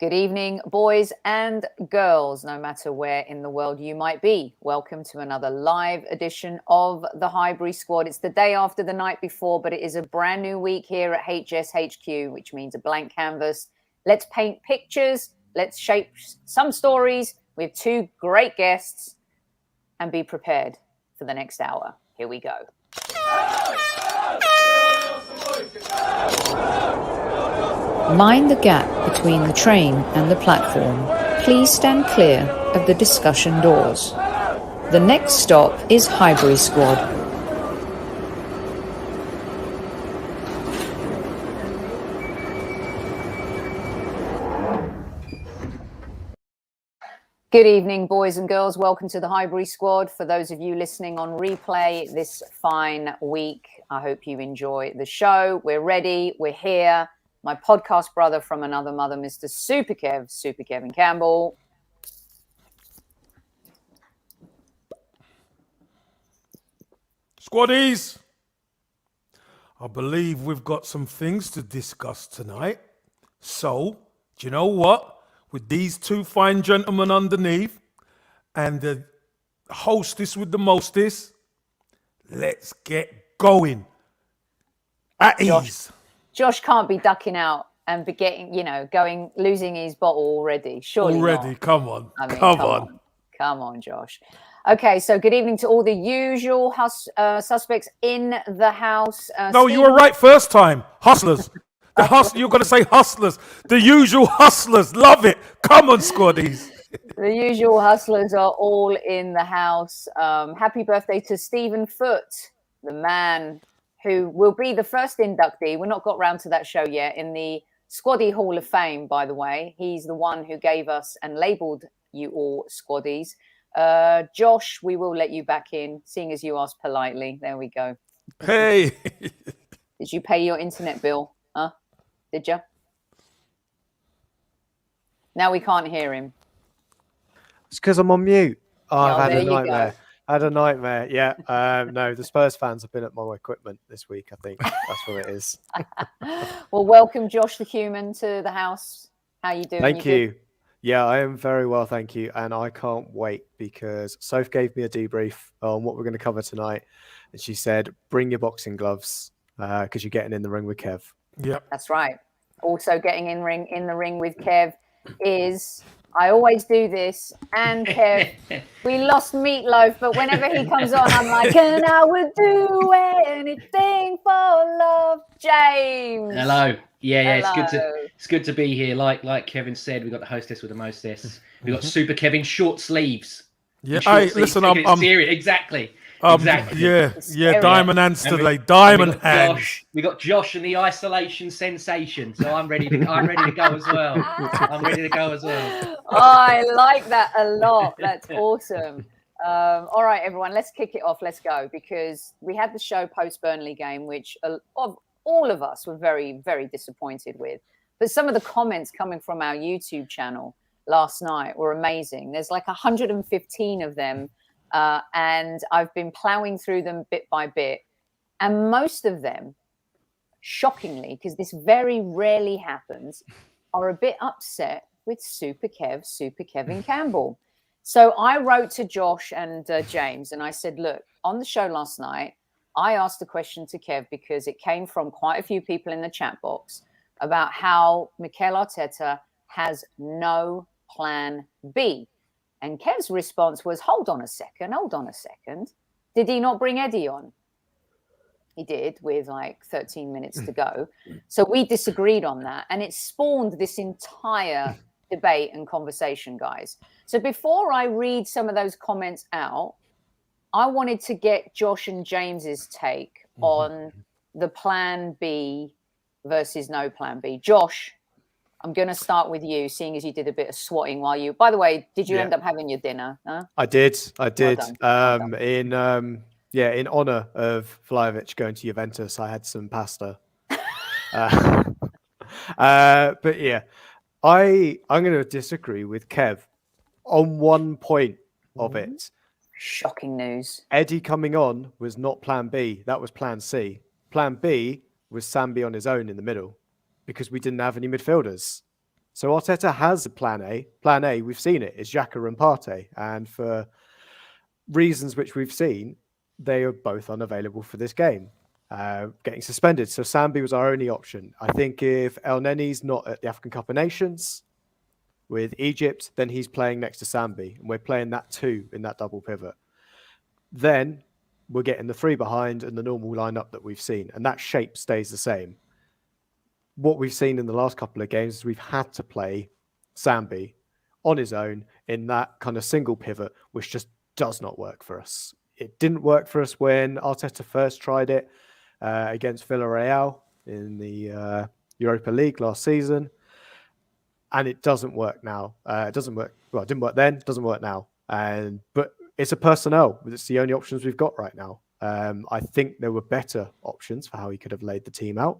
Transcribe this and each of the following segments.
Good evening, boys and girls, no matter where in the world you might be. Welcome to another live edition of the Highbury Squad. It's the day after the night before, but it is a brand new week here at HSHQ, which means a blank canvas. Let's paint pictures. Let's shape some stories with two great guests and be prepared for the next hour. Here we go. Mind the gap between the train and the platform. Please stand clear of the discussion doors. The next stop is Highbury Squad. Good evening, boys and girls. Welcome to the Highbury Squad. For those of you listening on replay this fine week, I hope you enjoy the show. We're ready. We're here. My podcast brother from another mother, Mr. Super Kev, Super Kevin Campbell. Squaddies, I believe we've got some things to discuss tonight. So, do you know what? With these two fine gentlemen underneath and the hostess with the mostest, let's get going. At ease. Josh can't be ducking out and be getting, losing his bottle already. Surely already, not. come on. I mean, come on. Come on, Josh. Okay, so good evening to all the usual suspects in the house. No, you were right first time. Hustlers. You're going to say hustlers. The usual hustlers. Love it. Come on, Squaddies. The usual hustlers are all in the house. Happy birthday to Stephen Foote, the man who will be the first inductee. We've not got round to that show yet in the Squaddy Hall of Fame, by the way. He's the one who gave us and labelled you all Squaddies. Josh, we will let you back in, seeing as you asked politely. There we go. Hey. Did you pay your internet bill? Huh? Did you? Now we can't hear him. It's because I'm on mute. I've had there a you nightmare. go. Had a nightmare. Yeah. No, the Spurs fans have been at my equipment this week, I think. That's what it is. Well, welcome, Josh the Human, to the house. How you doing? Thank you. Yeah, I am very well, thank you. And I can't wait because Soph gave me a debrief on what we're going to cover tonight. And she said, bring your boxing gloves because you're getting in the ring with Kev. Yep. That's right. Also getting in the ring with Kev is... I always do this, and Kev, we lost Meatloaf, but whenever he comes on, I'm like, and I would do anything for love, James. Hello. Yeah, Hello. it's good to be here. Like Kevin said, we've got the hostess with the mostess. We've got Super Kevin short sleeves. Yeah, Hey, listen, I'm serious. Exactly. Yeah, diamond hands today. Diamond hands. We got Josh and the isolation sensation. So I'm ready to go as well. Oh, I like that a lot. That's awesome. All right, everyone, let's kick it off. Let's go, because we had the show post Burnley game, which all of us were very, very disappointed with. But some of the comments coming from our YouTube channel last night were amazing. There's like 115 of them. And I've been plowing through them bit by bit. And most of them, shockingly, because this very rarely happens, are a bit upset with Super Kevin Campbell. So I wrote to Josh and James and I said, look, on the show last night, I asked a question to Kev because it came from quite a few people in the chat box about how Mikel Arteta has no plan B. And Kev's response was, hold on a second. Did he not bring Eddie on? He did, with like 13 minutes to go. So we disagreed on that. And it spawned this entire debate and conversation, guys. So before I read some of those comments out, I wanted to get Josh and James's take on the plan B versus no plan B. Josh, I'm going to start with you, seeing as you did a bit of swatting while you... By the way, did you end up having your dinner? Huh? I did. Well done. In honor of Vlahovic going to Juventus, I had some pasta. But yeah, I'm going to disagree with Kev on one point of it. Shocking news. Eddie coming on was not plan B. That was plan C. Plan B was Sambi on his own in the middle because we didn't have any midfielders. So Arteta has a plan A. Plan A, we've seen it, is Xhaka and Partey. And for reasons which we've seen, they are both unavailable for this game, getting suspended. So Sambi was our only option. I think if El Neni's not at the African Cup of Nations with Egypt, then he's playing next to Sambi. And we're playing that too in that double pivot. Then we're getting the 3 behind and the normal lineup that we've seen. And that shape stays the same. What we've seen in the last couple of games is we've had to play Sambi on his own in that kind of single pivot, which just does not work for us. It didn't work for us when Arteta first tried it against Villarreal in the Europa League last season. And it doesn't work now. It doesn't work. Well, it didn't work then. It doesn't work now. But it's a personnel. It's the only options we've got right now. I think there were better options for how he could have laid the team out.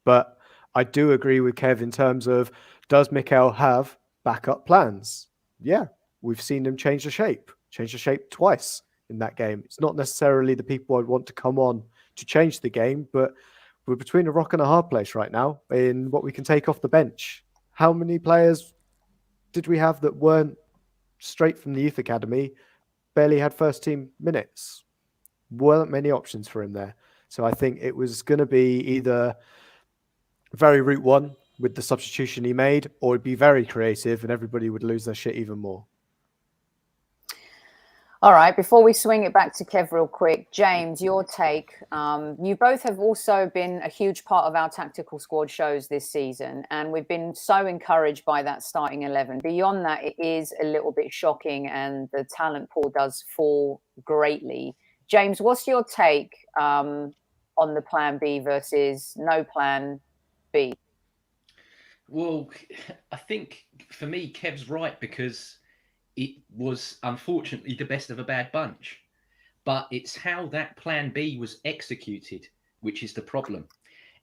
But I do agree with Kev in terms of, does Mikel have backup plans? Yeah, we've seen him change the shape twice in that game. It's not necessarily the people I'd want to come on to change the game, but we're between a rock and a hard place right now in what we can take off the bench. How many players did we have that weren't straight from the youth academy, barely had first team minutes? Weren't many options for him there. So I think it was going to be either very route one with the substitution he made, or it'd be very creative and everybody would lose their shit even more. All right, before we swing it back to Kev real quick, James, your take. You both have also been a huge part of our tactical squad shows this season, and we've been so encouraged by that starting 11. Beyond that, it is a little bit shocking, and the talent pool does fall greatly. James, what's your take on the plan B versus no plan B? Well, I think for me, Kev's right, because it was unfortunately the best of a bad bunch. But it's how that plan B was executed, which is the problem.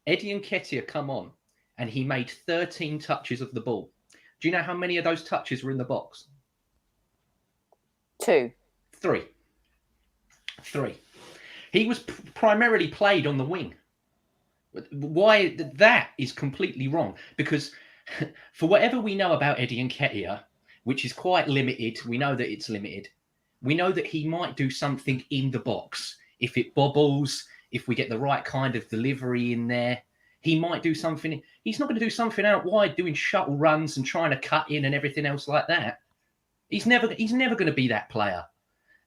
Eddie Nketiah come on and he made 13 touches of the ball. Do you know how many of those touches were in the box? 2. 3. He was primarily played on the wing. Why that is completely wrong, because for whatever we know about Eddie Nketiah, which is quite limited, we know that it's limited. We know that he might do something in the box. If it bobbles, if we get the right kind of delivery in there, he might do something. He's not going to do something out wide doing shuttle runs and trying to cut in and everything else like that. He's never going to be that player.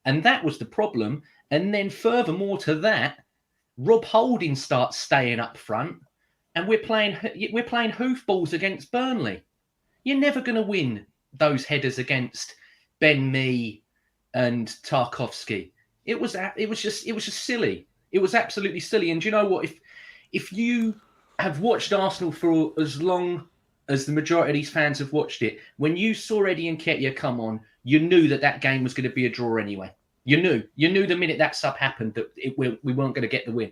And that was the problem. And then furthermore to that, Rob Holding starts staying up front, and we're playing hoofballs against Burnley. You're never going to win those headers against Ben Mee and Tarkowski. It was just silly. It was absolutely silly. And do you know what? If you have watched Arsenal for as long as the majority of these fans have watched it, when you saw Eddie Nketiah come on, you knew that game was going to be a draw anyway. You knew the minute that sub happened that we weren't going to get the win.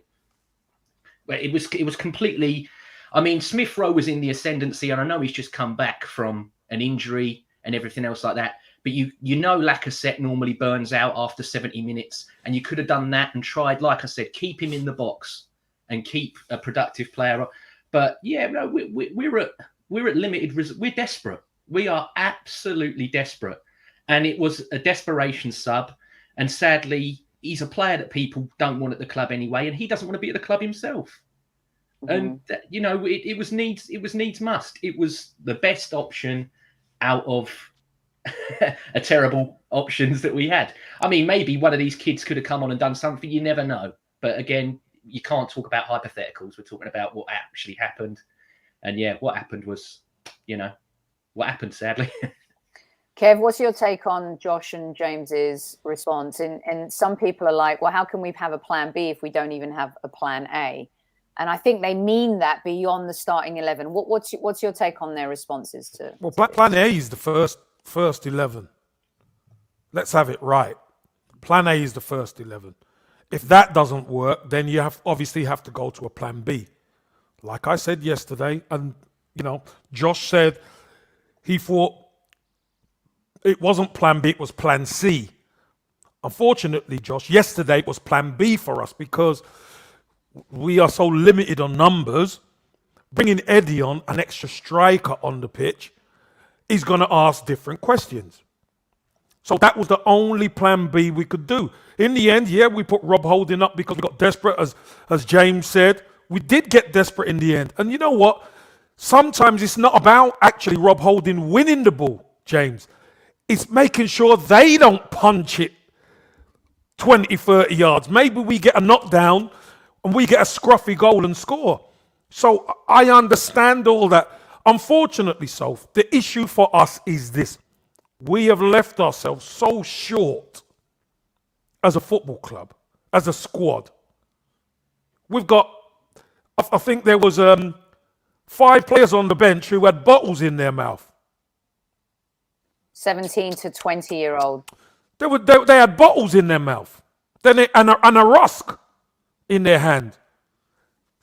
But it was completely. I mean, Smith Rowe was in the ascendancy, and I know he's just come back from an injury and everything else like that. But you know, Lacazette normally burns out after 70 minutes, and you could have done that and tried, like I said, keep him in the box and keep a productive player. But yeah, no, we're at limited. We're desperate. We are absolutely desperate, and it was a desperation sub. And sadly, he's a player that people don't want at the club anyway, and he doesn't want to be at the club himself. Mm-hmm. And it was needs must. It was the best option out of a terrible options that we had. I mean, maybe one of these kids could have come on and done something. You never know. But again, you can't talk about hypotheticals. We're talking about what actually happened. And yeah, what happened was, what happened, sadly. Kev, what's your take on Josh and James's response? And some people are like, well, how can we have a plan B if we don't even have a plan A? And I think they mean that beyond the starting 11. What's your take on their responses to? Well, plan A is the first 11. Let's have it right. Plan A is the first 11. If that doesn't work, then you obviously have to go to a plan B. Like I said yesterday, and Josh said he thought it wasn't plan B, it was plan C. Unfortunately, Josh, yesterday it was plan B for us because we are so limited on numbers. Bringing Eddie on, an extra striker on the pitch, is going to ask different questions. So that was the only plan B we could do. In the end, yeah, we put Rob Holding up because we got desperate, as James said. We did get desperate in the end. And you know what? Sometimes it's not about actually Rob Holding winning the ball, James. It's making sure they don't punch it 20, 30 yards. Maybe we get a knockdown and we get a scruffy goal and score. So I understand all that. Unfortunately, Soph, the issue for us is this. We have left ourselves so short as a football club, as a squad. We've got, I think there was 5 players on the bench who had bottles in their mouth. 17 to 20-year-old. They had bottles in their mouth. And a rusk in their hand.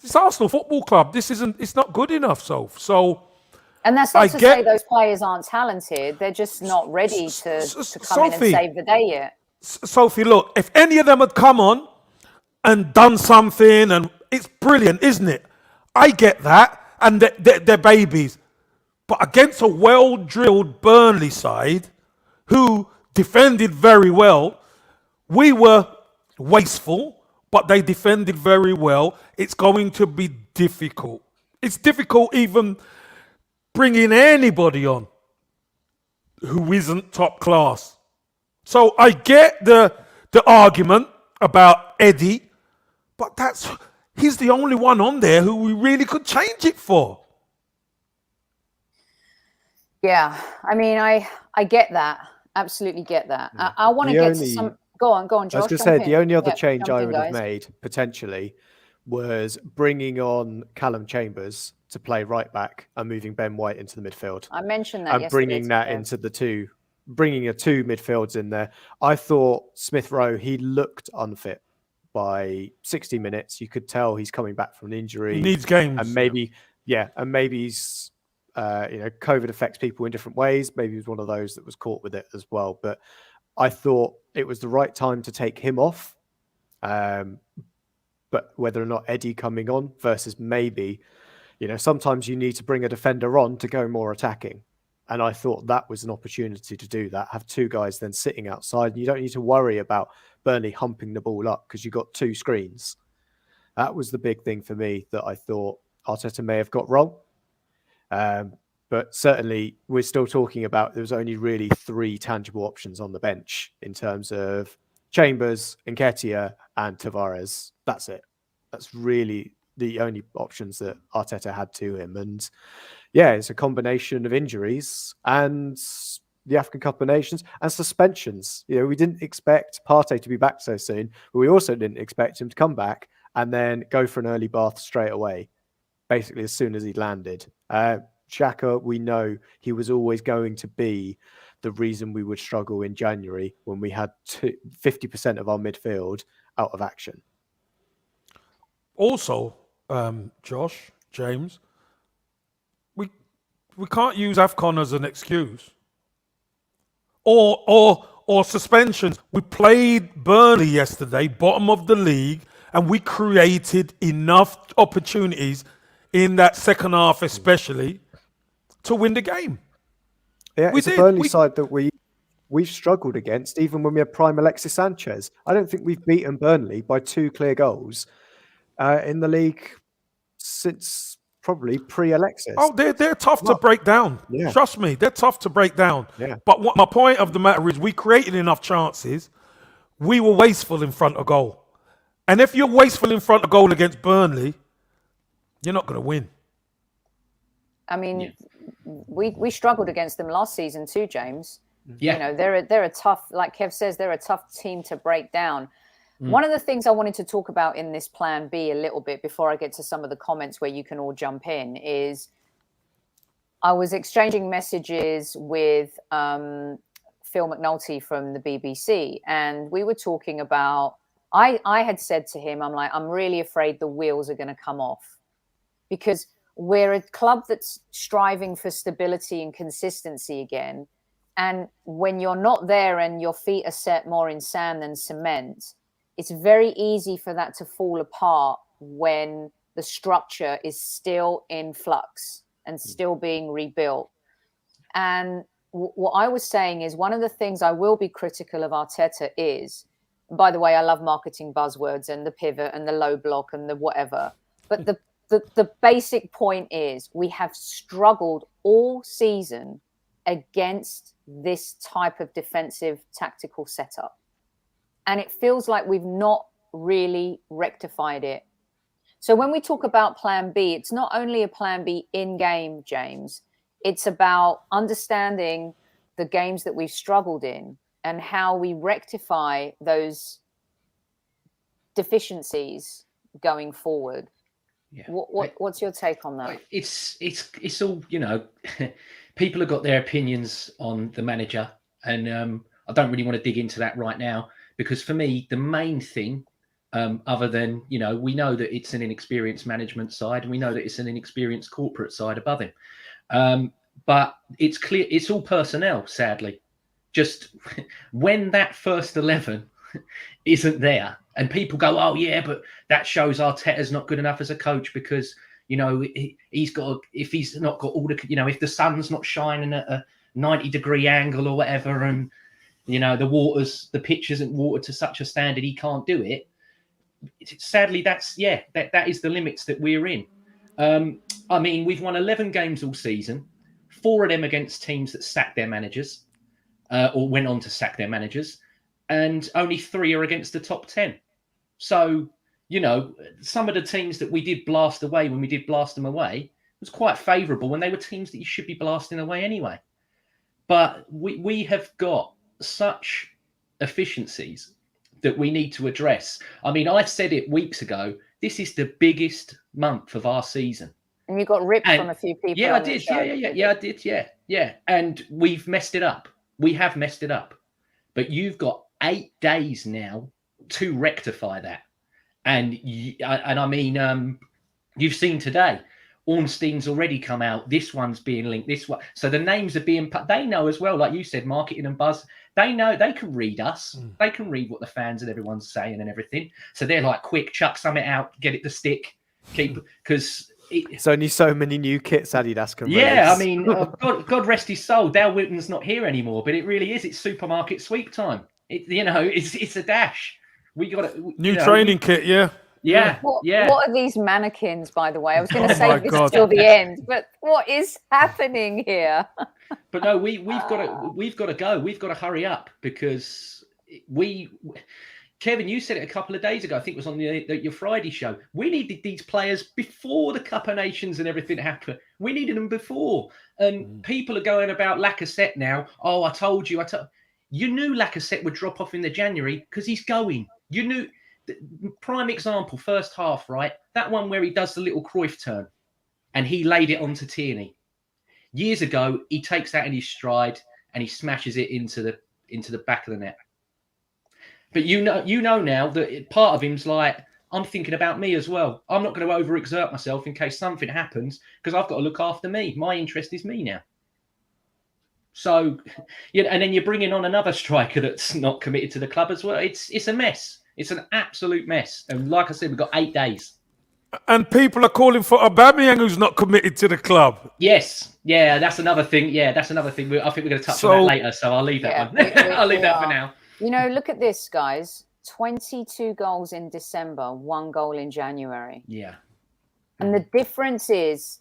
It's Arsenal Football Club. It's not good enough, Soph. So... And that's not to say those players aren't talented. They're just not ready to come in and save the day yet. Sophie, look, if any of them had come on and done something, and it's brilliant, isn't it? I get that, and they're babies. But against a well-drilled Burnley side who defended very well, we were wasteful, but they defended very well. It's going to be difficult. It's difficult even bringing anybody on who isn't top class. So I get the argument about Eddie, but he's the only one on there who we really could change it for. Yeah, I mean, I get that. Absolutely get that. I want to get to some... Go on, Josh. I was going to say, the only other change I would have made, potentially, was bringing on Callum Chambers to play right back and moving Ben White into the midfield. I mentioned that and bringing that into bringing a 2 midfields in there. I thought Smith Rowe, he looked unfit by 60 minutes. You could tell he's coming back from an injury. He needs games. And maybe he's, COVID affects people in different ways. Maybe he was one of those that was caught with it as well. But I thought it was the right time to take him off. But whether or not Eddie coming on versus maybe, sometimes you need to bring a defender on to go more attacking. And I thought that was an opportunity to do that. Have 2 guys then sitting outside. And you don't need to worry about Burnley humping the ball up because you've got 2 screens. That was the big thing for me that I thought Arteta may have got wrong. But certainly we're still talking about there was only really 3 tangible options on the bench in terms of Chambers, Nketiah and Tavares. That's it. That's really the only options that Arteta had to him. And yeah, it's a combination of injuries and the African Cup of Nations and suspensions. We didn't expect Partey to be back so soon, but we also didn't expect him to come back and then go for an early bath straight away, basically as soon as he landed. Xhaka, we know he was always going to be the reason we would struggle in January when we had 50% of our midfield out of action. Also, Josh, James, we can't use AFCON as an excuse. Or suspensions. We played Burnley yesterday, bottom of the league, and we created enough opportunities in that second half especially to win the game. Yeah, it's a Burnley side that we've struggled against, even when we had prime Alexis Sanchez. I don't think we've beaten Burnley by 2 clear goals in the league since probably pre-Alexis. Oh, they're tough to break down. Yeah. Trust me, they're tough to break down. Yeah. But what my point of the matter is, we created enough chances. We were wasteful in front of goal. And if you're wasteful in front of goal against Burnley, you're not going to win. I mean, we struggled against them last season too, James. Yeah. They're a tough, like Kev says, they're a tough team to break down. One of the things I wanted to talk about in this plan B a little bit before I get to some of the comments where you can all jump in is I was exchanging messages with Phil McNulty from the BBC, and we were talking about, I had said to him, I'm really afraid the wheels are going to come off because we're a club that's striving for stability and consistency again. And when you're not there and your feet are set more in sand than cement, it's very easy for that to fall apart when the structure is still in flux and still being rebuilt. And what I was saying is one of the things I will be critical of Arteta is, by the way, I love marketing buzzwords and the pivot and the low block and the whatever. But the basic point is we have struggled all season against this type of defensive tactical setup. And it feels like we've not really rectified it. So when we talk about plan B, it's not only a plan B in game, James. It's about understanding the games that we've struggled in and how we rectify those deficiencies going forward. Yeah. What's your take on that? It's all, you know, people have got their opinions on the manager, and I don't really want to dig into that right now, because for me, the main thing, other than, you know, we know that it's an inexperienced management side, and we know that it's an inexperienced corporate side above him. But it's clear, it's all personnel, sadly. Just when that first 11 isn't there, and people go, oh yeah, but that shows Arteta's not good enough as a coach, because, you know, he's got, if he's not got all the, you know, if the sun's not shining at a 90-degree angle or whatever, and, you know, the pitch isn't watered to such a standard, he can't do it. Sadly, that is the limits that we're in. I mean, we've won 11 games all season, 4 of them against teams that sacked their managers, or went on to sack their managers, and only 3 are against the top 10. So, you know, some of the teams that we did blast away when we did blast them away was quite favourable, when they were teams that you should be blasting away anyway. But we have got such efficiencies that we need to address. I mean, I said it weeks ago, this is the biggest month of our season. And you got ripped from a few people. Yeah, I did. Yeah, I did. Yeah. And we've messed it up. We have messed it up. But you've got 8 days now to rectify that. And I mean, you've seen today, Ornstein's already come out. This one's being linked. This one. So the names are being put. They know as well, like you said, marketing and buzz. They know, they can read us. They can read what the fans and everyone's saying and everything. So they're like, quick, chuck something out, get it to stick, keep, because it's only so many new kits Adidas can release. Yeah, I mean, God rest his soul. Dale Wilton's not here anymore, but it really is. It's supermarket sweep time. It's a dash. We got a new training kit. Yeah. Yeah. What are these mannequins, by the way? I was going to say this till the end, but what is happening here? But no, we've got to go. We've got to hurry up, because Kevin, you said it a couple of days ago. I think it was on your Friday show. We needed these players before the Cup of Nations and everything happened. We needed them before. And people are going about Lacazette now. Oh, I told you. You knew Lacazette would drop off in the January because he's going. You knew. Prime example, first half, right? That one where he does the little Cruyff turn and he laid it onto Tierney. Years ago, he takes that in his stride and he smashes it into the back of the net. But you know now that part of him's like, I'm thinking about me as well. I'm not going to overexert myself in case something happens, because I've got to look after me. My interest is me now. So, and then you're bringing on another striker that's not committed to the club as well. It's a mess. It's an absolute mess. And like I said, we've got 8 days. And people are calling for Aubameyang, who's not committed to the club. Yes. Yeah, that's another thing. I think we're going to touch on that later. So I'll leave that one. I'll leave that for now. You know, look at this, guys. 22 goals in December, 1 goal in January. Yeah. And the difference is,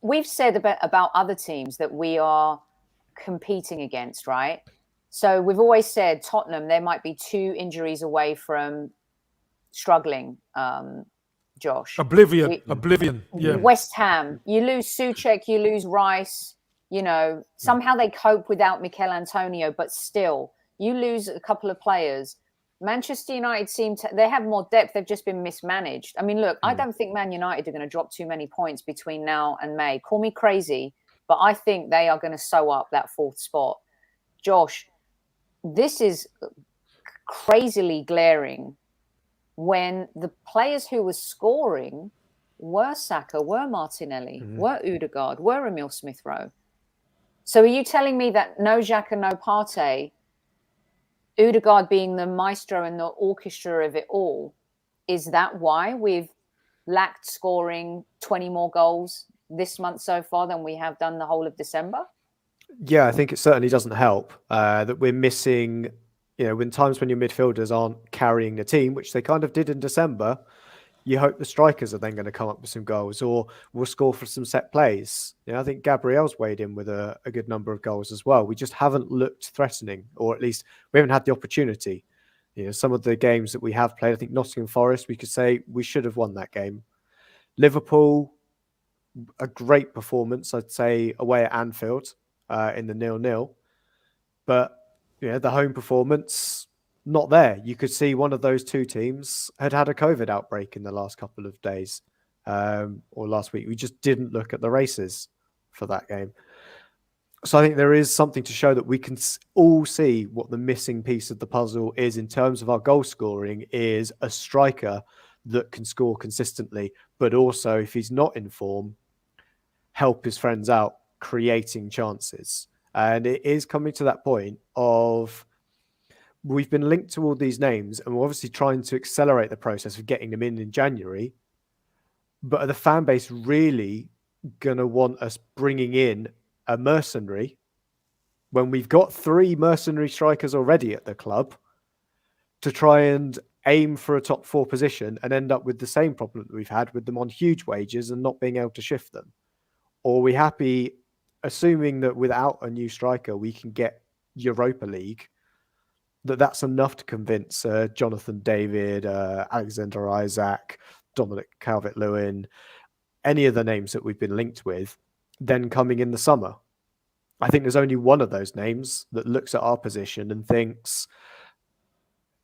we've said about other teams that we are competing against, right? So we've always said Tottenham, there might be 2 injuries away from struggling, Josh. Oblivion. Yeah. West Ham, you lose Souček, you lose Rice. You know, somehow they cope without Mikel Antonio, but still, you lose a couple of players. Manchester United they have more depth. They've just been mismanaged. I mean, look, I don't think Man United are going to drop too many points between now and May. Call me crazy, but I think they are going to sew up that 4th spot. Josh, this is crazily glaring when the players who were scoring were Saka, were Martinelli, were Ødegaard, were Emil Smith-Rowe. So are you telling me that no Xhaka, no Partey, Ødegaard being the maestro and the orchestra of it all, is that why we've lacked scoring 20 more goals this month so far than we have done the whole of December? Yeah, I think it certainly doesn't help that we're missing, when times when your midfielders aren't carrying the team, which they kind of did in December, you hope the strikers are then going to come up with some goals or will score for some set plays. I think Gabriel's weighed in with a good number of goals as well. We just haven't looked threatening, or at least we haven't had the opportunity. Some of the games that we have played, I think Nottingham Forest, we could say we should have won that game. Liverpool, a great performance, I'd say, away at Anfield in the 0-0. But the home performance, not there. You could see one of those two teams had a COVID outbreak in the last couple of days or last week. We just didn't look at the races for that game. So I think there is something to show that we can all see what the missing piece of the puzzle is in terms of our goal scoring is a striker that can score consistently, but also if he's not in form, help his friends out creating chances. And it is coming to that point of we've been linked to all these names and we're obviously trying to accelerate the process of getting them in January. But are the fan base really going to want us bringing in a mercenary when we've got 3 mercenary strikers already at the club to try and aim for a top 4 position and end up with the same problem that we've had with them on huge wages and not being able to shift them? Or are we happy assuming that without a new striker, we can get Europa League, that's enough to convince Jonathan David, Alexander Isaac, Dominic Calvert-Lewin, any of the names that we've been linked with, then coming in the summer? I think there's only one of those names that looks at our position and thinks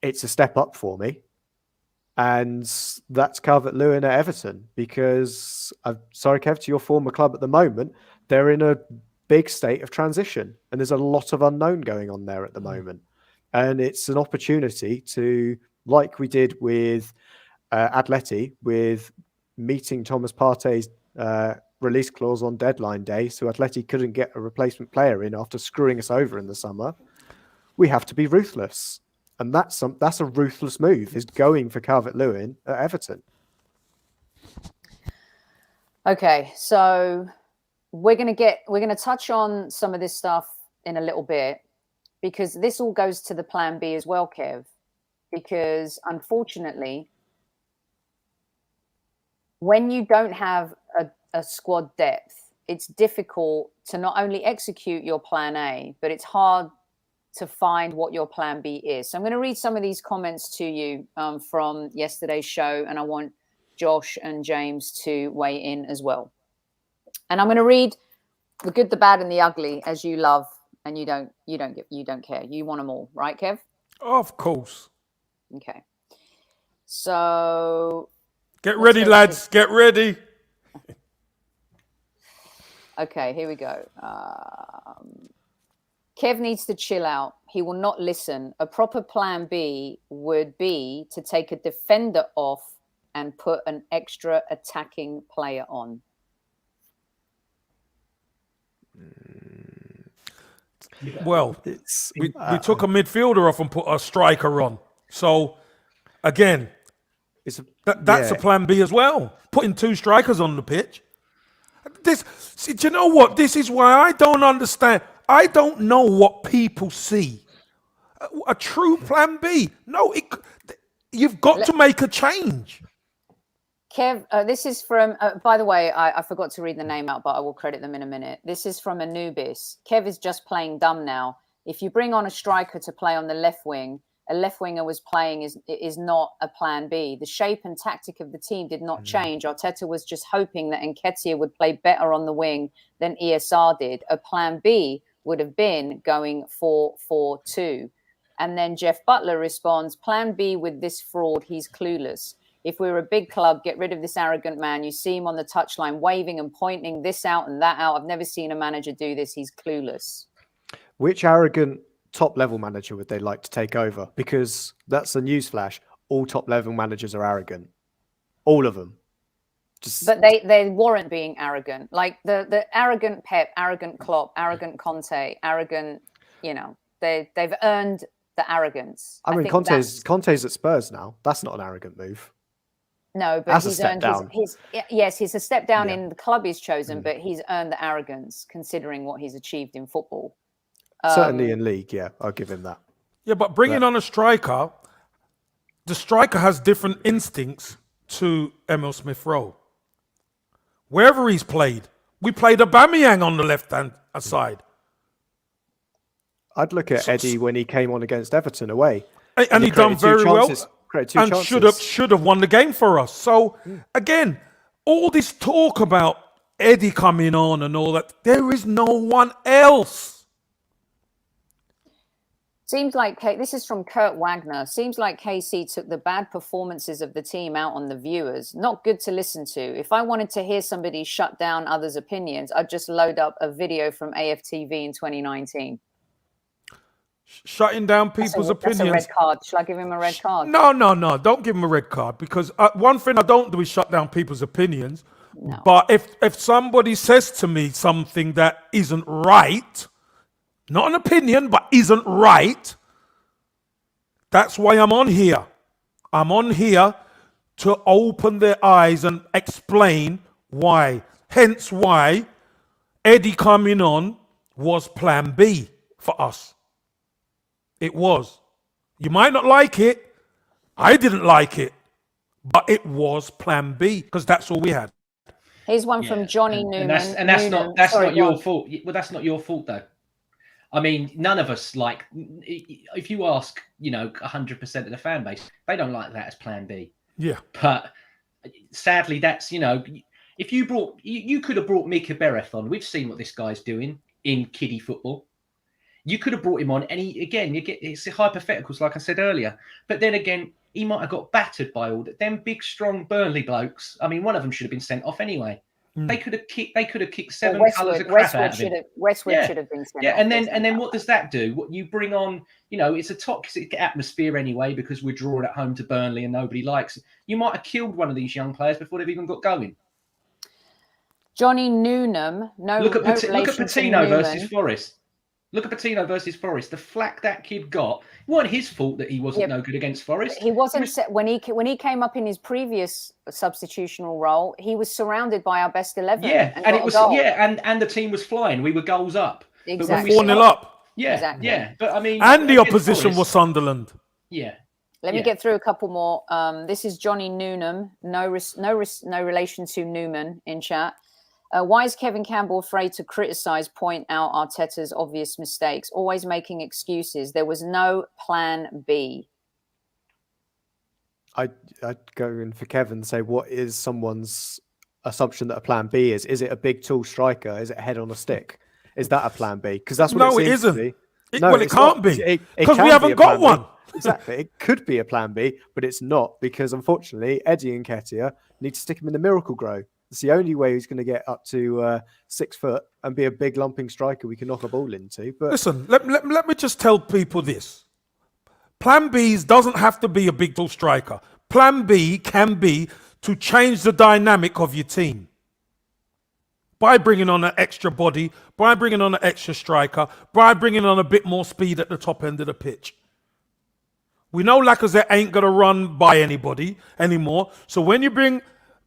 it's a step up for me. And that's Calvert-Lewin at Everton, because sorry, Kev, to your former club at the moment, they're in a big state of transition and there's a lot of unknown going on there at the moment. And it's an opportunity to, like we did with Atleti, with meeting Thomas Partey's release clause on deadline day, so Atleti couldn't get a replacement player in after screwing us over in the summer. We have to be ruthless. And that's a ruthless move, is going for Calvert-Lewin at Everton. Okay, so we're gonna touch on some of this stuff in a little bit, because this all goes to the plan B as well, Kev. Because unfortunately, when you don't have a squad depth, it's difficult to not only execute your plan A, but it's hard to find what your plan B is. So I'm going to read some of these comments to you from yesterday's show, and I want Josh and James to weigh in as well. And I'm going to read the good, the bad, and the ugly, as you love, and you don't care. You want them all, right, Kev? Of course. Okay. So get ready, lads. Get ready. Okay, here we go. Kev needs to chill out. He will not listen. A proper plan B would be to take a defender off and put an extra attacking player on. Well, we took a midfielder off and put a striker on. So, again, that's a plan B as well. Putting 2 strikers on the pitch. Do you know what? This is why I don't understand. I don't know what people see. A true plan B. No, you've got to make a change. Kev, this is from, by the way, I forgot to read the name out, but I will credit them in a minute. This is from Anubis. Kev is just playing dumb now. If you bring on a striker to play on the left wing, a left winger was playing is not a plan B. The shape and tactic of the team did not change. Arteta was just hoping that Nketiah would play better on the wing than ESR did. A plan B would have been going 4-4-2. And then Jeff Butler responds, plan B with this fraud, he's clueless. If we were a big club, get rid of this arrogant man. You see him on the touchline waving and pointing this out and that out. I've never seen a manager do this. He's clueless. Which arrogant top-level manager would they like to take over? Because that's a newsflash. All top-level managers are arrogant. All of them. But they warrant being arrogant. Like the arrogant Pep, arrogant Klopp, arrogant Conte, arrogant, they've earned the arrogance. I mean, Conte's at Spurs now. That's not an arrogant move. No, but That's a he's step earned down. he's a step down Yeah. in the club he's chosen, but he's earned the arrogance considering what he's achieved in football. Certainly in league, yeah, I'll give him that. Yeah, but bringing on a striker, the striker has different instincts to Emil Smith Rowe. Wherever he's played, we played Aubameyang on the left-hand side. I'd look at Eddie when he came on against Everton away. And he done very well. And chances. should have won the game for us. So, again, all this talk about Eddie coming on and all that, there is no one else. Seems like this is from Kurt Wagner. Seems like KC took the bad performances of the team out on the viewers. Not good to listen to. If I wanted to hear somebody shut down others' opinions, I'd just load up a video from AFTV in 2019. Shutting down people's opinions. That's a red card. Shall I give him a red card? No. Don't give him a red card, because one thing I don't do is shut down people's opinions. No. But if somebody says to me something that isn't right, not an opinion, but isn't right, that's why I'm on here. I'm on here to open their eyes and explain why. Hence why Eddie coming on was plan B for us. It was. You might not like it. I didn't like it. But it was plan B, because that's all we had. Here's one from Johnny Newman. And that's not your fault. Well, that's not your fault, though. I mean, none of us like, if you ask, 100% of the fan base, they don't like that as plan B. Yeah. But sadly, that's, if you could have brought Mika Bereth on. We've seen what this guy's doing in kiddie football. You could have brought him on, and it's hypotheticals, like I said earlier. But then again, he might have got battered by all that. Them big, strong Burnley blokes. I mean, one of them should have been sent off anyway. They could have kicked seven colours of crap out of him. Westwood should have been sent off. And then what does that do? What you bring on? It's a toxic atmosphere anyway, because we're drawing at home to Burnley and nobody likes it. You might have killed one of these young players before they've even got going. Johnny Newnham. Look at Patino versus Forest. Look at Patino versus Forest. The flack that kid got. It wasn't his fault that he wasn't no good against Forest. He wasn't when he came up in his previous substitutional role. He was surrounded by our best 11. Yeah, and it was and the team was flying. We were goals up. Exactly. 4-0 up. Yeah, exactly. Yeah. But I mean, and the opposition was Sunderland. Yeah. Let me get through a couple more. This is Johnny Newnham. No relation to Newman in chat. Why is Kevin Campbell afraid to point out Arteta's obvious mistakes, always making excuses? There was no plan B. I'd go in for Kevin and say, what is someone's assumption that a plan B is? Is it a big, tall striker? Is it a head on a stick? Is that a plan B? Because that's what it isn't. It can't be. Because we haven't got one. Exactly. It could be a plan B, but it's not, because unfortunately, Eddie Nketiah need to stick him in the Miracle Grow. It's the only way he's going to get up to 6 foot and be a big lumping striker we can knock a ball into. But listen, let me just tell people this. Plan B doesn't have to be a big tall striker. Plan B can be to change the dynamic of your team. By bringing on an extra body, by bringing on an extra striker, by bringing on a bit more speed at the top end of the pitch. We know Lacazette ain't going to run by anybody anymore. So when you bring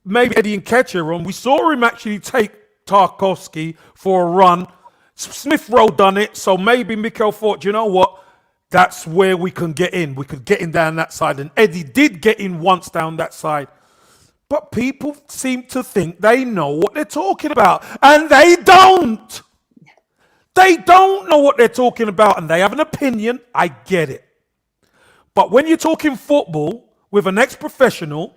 maybe Eddie Nketiah on, we saw him actually take Tarkowski for a run. Smith Rowe done it, so maybe Mikel thought, you know what? That's where we can get in. We could get in down that side. And Eddie did get in once down that side. But people seem to think they know what they're talking about. And they don't. They don't know what they're talking about. And they have an opinion. I get it. But when you're talking football with an ex-professional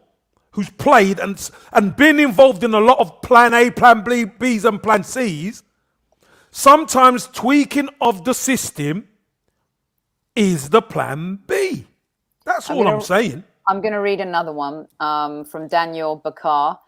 who's played and been involved in a lot of plan A, plan B, Bs and plan Cs, sometimes tweaking of the system is the plan B. That's all I'm saying. I'm going to read another one from Daniel Bakar.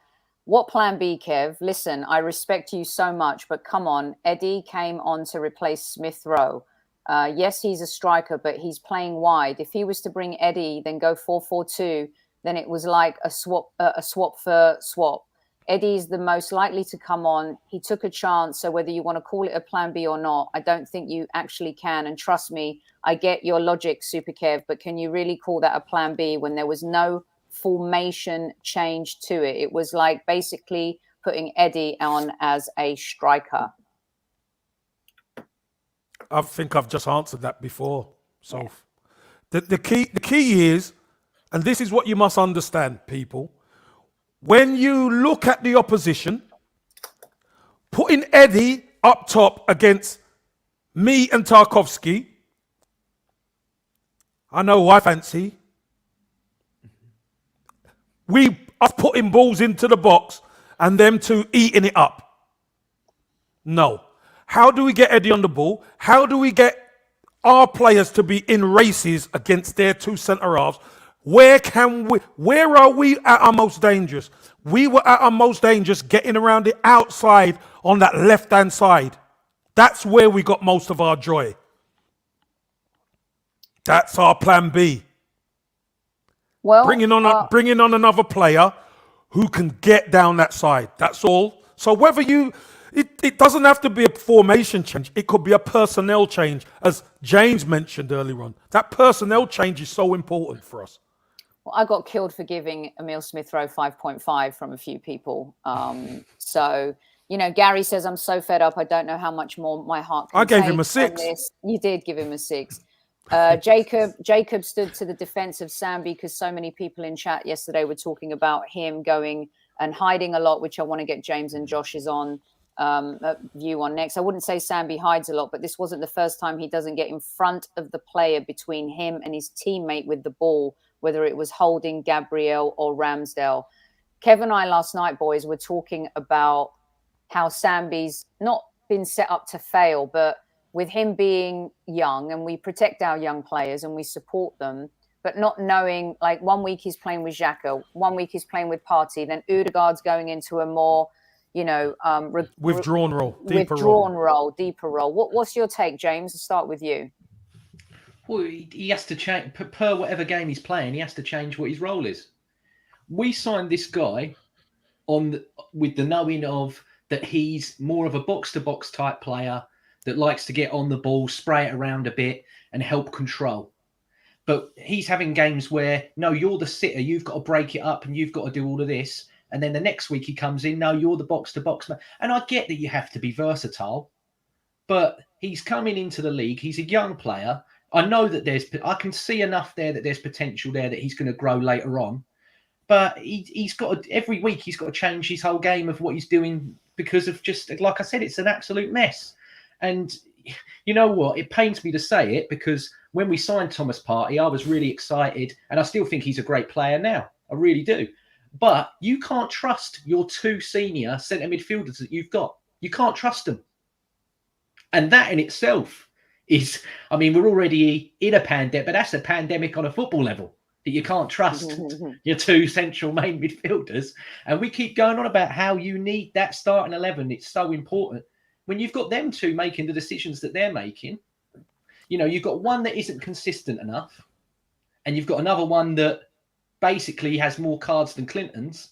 What plan B, Kev? Listen, I respect you so much, but come on. Eddie came on to replace Smith Rowe. Yes, he's a striker, but he's playing wide. If he was to bring Eddie, then go 4-4-2, then it was like a swap for swap. Eddie's the most likely to come on. He took a chance. So whether you want to call it a plan B or not, I don't think you actually can. And trust me, I get your logic, Super Kev, but can you really call that a plan B when there was no formation change to it. It was like basically putting Eddie on as a striker. I think I've just answered that before. So the key is, and this is what you must understand, people. When you look at the opposition, putting Eddie up top against me and Tarkovsky, I know who I fancy. Us putting balls into the box and them two eating it up. No. How do we get Eddie on the ball? How do we get our players to be in races against their two centre halves? Where are we at our most dangerous? We were at our most dangerous getting around the outside on that left-hand side. That's where we got most of our joy. That's our plan B. Well, bringing on another player who can get down that side. That's all. So whether it doesn't have to be a formation change. It could be a personnel change, as James mentioned earlier on. That personnel change is so important for us. Well, I got killed for giving Emile Smith-Rowe 5.5 from a few people. So, Gary says, I'm so fed up. I don't know how much more my heart can I gave take him a 6. You did give him a 6. Jacob stood to the defense of Sambi because so many people in chat yesterday were talking about him going and hiding a lot, which I want to get James and Josh's view on next. I wouldn't say Sambi hides a lot, but this wasn't the first time he doesn't get in front of the player between him and his teammate with the ball, whether it was Holding, Gabriel or Ramsdale. Kev and I last night, boys, were talking about how Sambi's not been set up to fail, but with him being young, and we protect our young players and we support them, but not knowing, like 1 week he's playing with Xhaka, 1 week he's playing with Partey, then Odegaard's going into a more, withdrawn role, deeper role. What's your take, James? I'll start with you. Well, he has to change, per whatever game he's playing, he has to change what his role is. We signed this guy with the knowing of that he's more of a box-to-box type player that likes to get on the ball, spray it around a bit and help control. But he's having games where, no, you're the sitter, you've got to break it up and you've got to do all of this. And then the next week he comes in, no, you're the box-to-box man. And I get that you have to be versatile, but he's coming into the league. He's a young player. I know that I can see enough there that there's potential there that he's going to grow later on. But he's got to, every week he's got to change his whole game of what he's doing because of just, like I said, it's an absolute mess. And you know what? It pains me to say it because when we signed Thomas Partey, I was really excited. And I still think he's a great player now. I really do. But you can't trust your two senior centre midfielders that you've got. You can't trust them. And that in itself is, I mean, we're already in a pandemic, but that's a pandemic on a football level, that you can't trust your two central main midfielders. And we keep going on about how you need that starting 11. It's so important. When you've got them two making the decisions that they're making, you've got one that isn't consistent enough, and you've got another one that basically has more cards than Clinton's.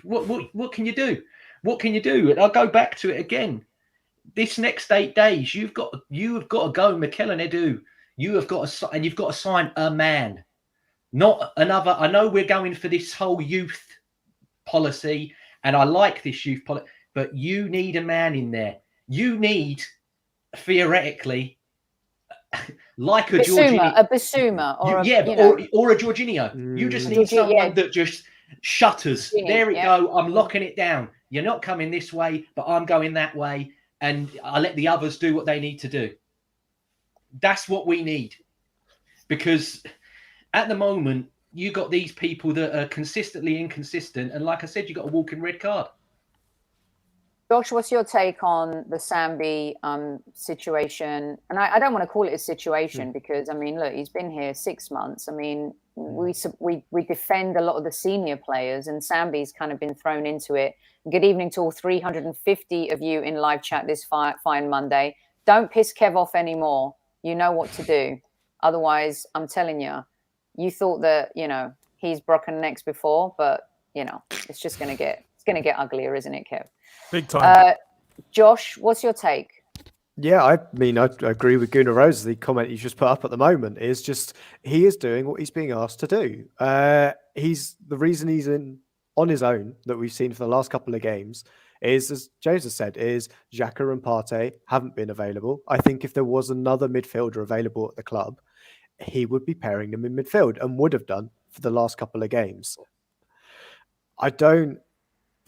What can you do? What can you do? And I'll go back to it again. This next 8 days, you have got to go, Mikel and Edu. You've got to sign a man, not another. I know we're going for this whole youth policy, and I like this youth policy. But you need a man in there. You need, theoretically, like a Bissouma, or a Jorginho. You just need someone that just shutters. There we go. I'm locking it down. You're not coming this way, but I'm going that way, and I let the others do what they need to do. That's what we need, because at the moment you got these people that are consistently inconsistent, and like I said, you got a walking red card. Josh, what's your take on the Sambi situation? And I don't want to call it a situation because, I mean, look, he's been here 6 months. I mean, we defend a lot of the senior players, and Sambi's kind of been thrown into it. Good evening to all 350 of you in live chat this fine Monday. Don't piss Kev off anymore. You know what to do. Otherwise, I'm telling you, you thought that, he's broken necks before, but, it's just going to get uglier, isn't it, Kev? Big time. Josh, what's your take? Yeah, I mean, I agree with Gunnar Rose. The comment you just put up at the moment is just he is doing what he's being asked to do. He's the reason he's on his own that we've seen for the last couple of games is, as James has said, is Xhaka and Partey haven't been available. I think if there was another midfielder available at the club, he would be pairing them in midfield and would have done for the last couple of games.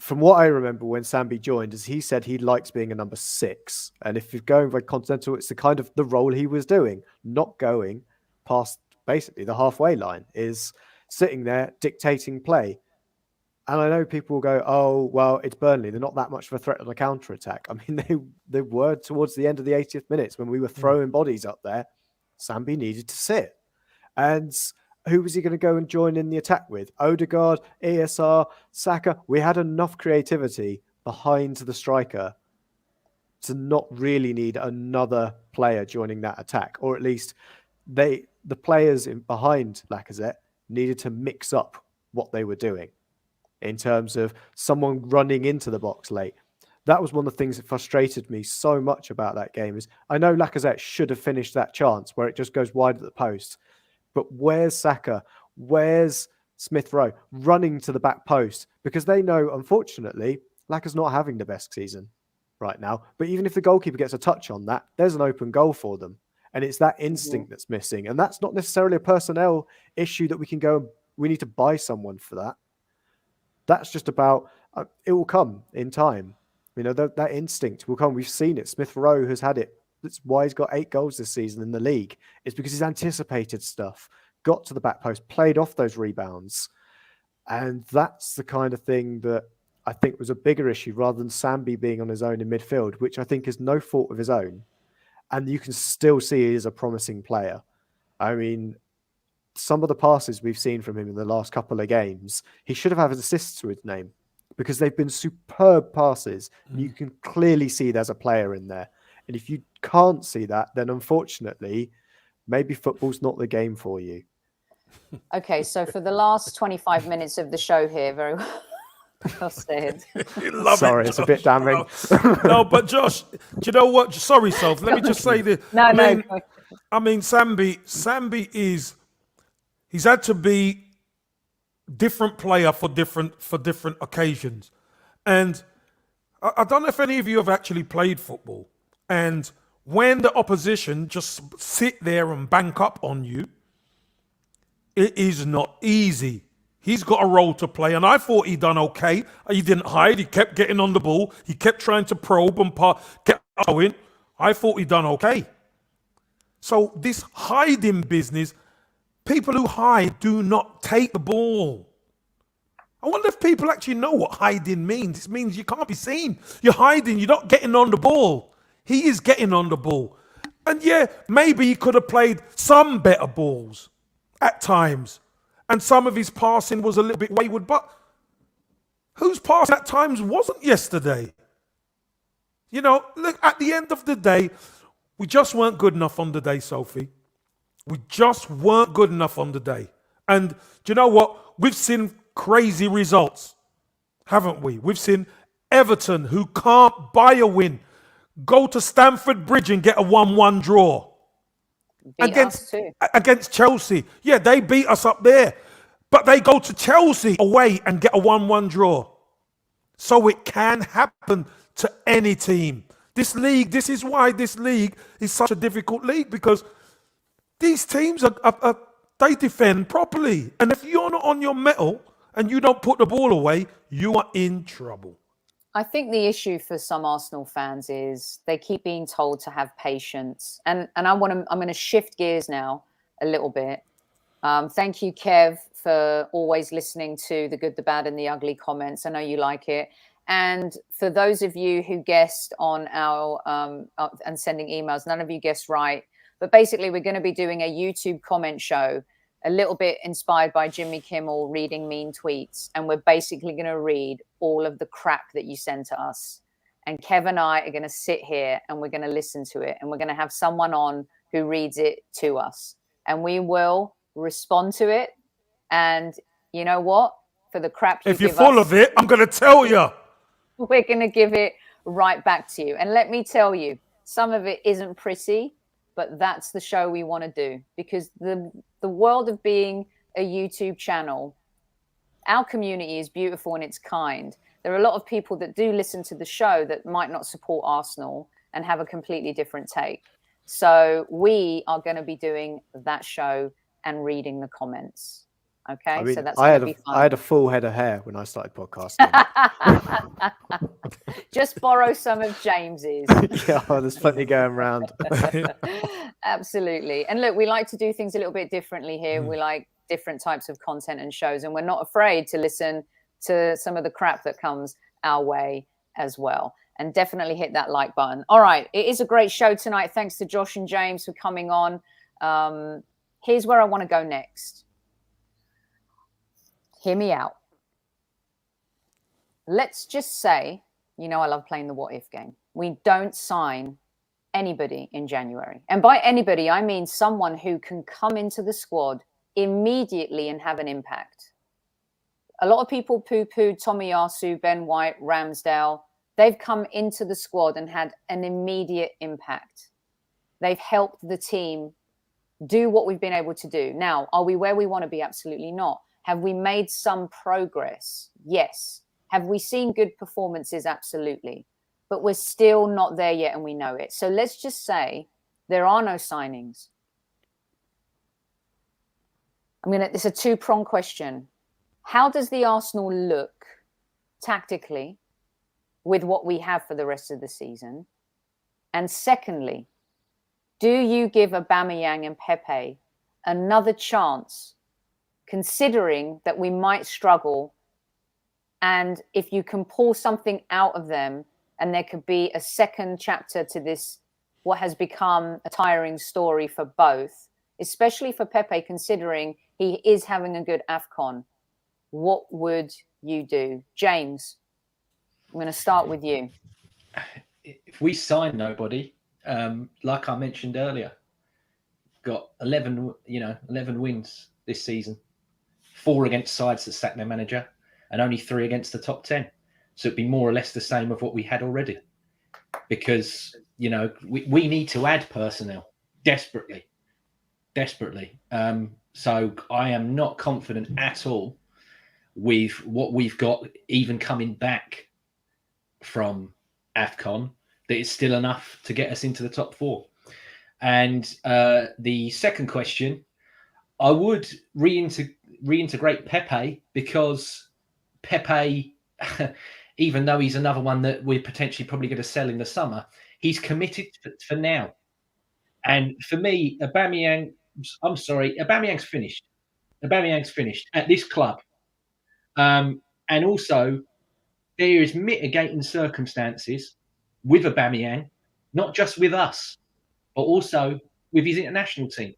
From what I remember when Sambi joined, is he said he likes being a number 6. And if you're going by continental, it's the kind of the role he was doing, not going past basically the halfway line, is sitting there dictating play. And I know people will go, oh, well, it's Burnley. They're not that much of a threat on a counter-attack. I mean, they were towards the end of the 80th minutes when we were throwing bodies up there. Sambi needed to sit. And who was he going to go and join in the attack with? Odegaard, ESR, Saka. We had enough creativity behind the striker to not really need another player joining that attack, or at least the players behind Lacazette needed to mix up what they were doing in terms of someone running into the box late. That was one of the things that frustrated me so much about that game. Is I know Lacazette should have finished that chance where it just goes wide at the post. But where's Saka? Where's Smith Rowe running to the back post? Because they know, unfortunately, Laka's not having the best season right now. But even if the goalkeeper gets a touch on that, there's an open goal for them. And it's that instinct that's missing. And that's not necessarily a personnel issue that we can go, we need to buy someone for that. That's just about, it will come in time. You know, that instinct will come. We've seen it. Smith Rowe has had it. That's why he's got 8 goals this season in the league. It's because he's anticipated stuff, got to the back post, played off those rebounds. And that's the kind of thing that I think was a bigger issue rather than Sambi being on his own in midfield, which I think is no fault of his own. And you can still see he is a promising player. I mean, some of the passes we've seen from him in the last couple of games, he should have had assists to his name because they've been superb passes. You can clearly see there's a player in there. And if you can't see that, then unfortunately, maybe football's not the game for you. Okay, so for the last 25 minutes of the show here, very well said. Sorry, it's a bit damning. No, but Josh, do you know what? Sorry, Soph. Let me just say this. I mean, Sambi is, he's had to be different player for different occasions. And I don't know if any of you have actually played football. And when the opposition just sit there and bank up on you, it is not easy. He's got a role to play, and I thought he done okay. He didn't hide. He kept getting on the ball. He kept trying to probe and kept going. I thought he done okay. So this hiding business, people who hide do not take the ball. I wonder if people actually know what hiding means. It means you can't be seen. You're hiding. You're not getting on the ball. He is getting on the ball. And yeah, maybe he could have played some better balls at times. And some of his passing was a little bit wayward. But whose passing at times wasn't yesterday? You know, look, at the end of the day, we just weren't good enough on the day, Sophie. We just weren't good enough on the day. And do you know what? We've seen crazy results, haven't we? We've seen Everton, who can't buy a win, go to Stamford Bridge and get a 1-1 draw. Against Chelsea. Yeah, they beat us up there. But they go to Chelsea away and get a 1-1 draw. So it can happen to any team. This is why this league is such a difficult league, because these teams they defend properly. And if you're not on your mettle and you don't put the ball away, you are in trouble. I think the issue for some Arsenal fans is they keep being told to have patience. And I'm going to shift gears now a little bit. Thank you, Kev, for always listening to the good, the bad, and the ugly comments. I know you like it. And for those of you who guessed on our and sending emails, none of you guessed right. But basically, we're going to be doing a YouTube comment show, a little bit inspired by Jimmy Kimmel reading mean tweets. And we're basically going to read all of the crap that you send to us. And Kev and I are going to sit here and we're going to listen to it. And we're going to have someone on who reads it to us. And we will respond to it. And you know what? For the crap you give us, if you're full of it, I'm going to tell you. We're going to give it right back to you. And let me tell you, some of it isn't pretty, but that's the show we want to do, because the world of being a YouTube channel, our community is beautiful and it's kind. There are a lot of people that do listen to the show that might not support Arsenal and have a completely different take. So we are going to be doing that show and reading the comments. Okay, I mean, so that's going to be fun. I had a full head of hair when I started podcasting. Just borrow some of James's. Yeah, there's plenty going around. Absolutely. And look, we like to do things a little bit differently here. We like different types of content and shows, and we're not afraid to listen to some of the crap that comes our way as well. And definitely hit that like button. All right, it is a great show tonight. Thanks to Josh and James for coming on. Here's where I want to go next. Hear me out. Let's just say, I love playing the what if game. We don't sign anybody in January. And by anybody, I mean someone who can come into the squad immediately and have an impact. A lot of people poo-pooed Tomiyasu, Ben White, Ramsdale. They've come into the squad and had an immediate impact. They've helped the team do what we've been able to do. Now, are we where we want to be? Absolutely not. Have we made some progress? Yes. Have we seen good performances? Absolutely. But we're still not there yet, and we know it. So let's just say there are no signings. It's a two-pronged question. How does the Arsenal look tactically with what we have for the rest of the season? And secondly, do you give Aubameyang and Pepe another chance, considering that we might struggle? And if you can pull something out of them, and there could be a second chapter to this, what has become a tiring story for both, especially for Pepe, considering he is having a good AFCON, what would you do? James, I'm going to start with you. If we sign nobody, like I mentioned earlier, got 11 wins this season, 4 against sides that sacked their manager, and only 3 against the top 10. So it'd be more or less the same of what we had already, because we need to add personnel desperately. So I am not confident at all with what we've got, even coming back from AFCON, that it's still enough to get us into the top 4. And the second question, I would reintegrate Pepe, because Pepe, even though he's another one that we're potentially probably going to sell in the summer, he's committed for now. And for me, Aubameyang's finished. Aubameyang's finished at this club. And also, there is mitigating circumstances with Aubameyang, not just with us, but also with his international team.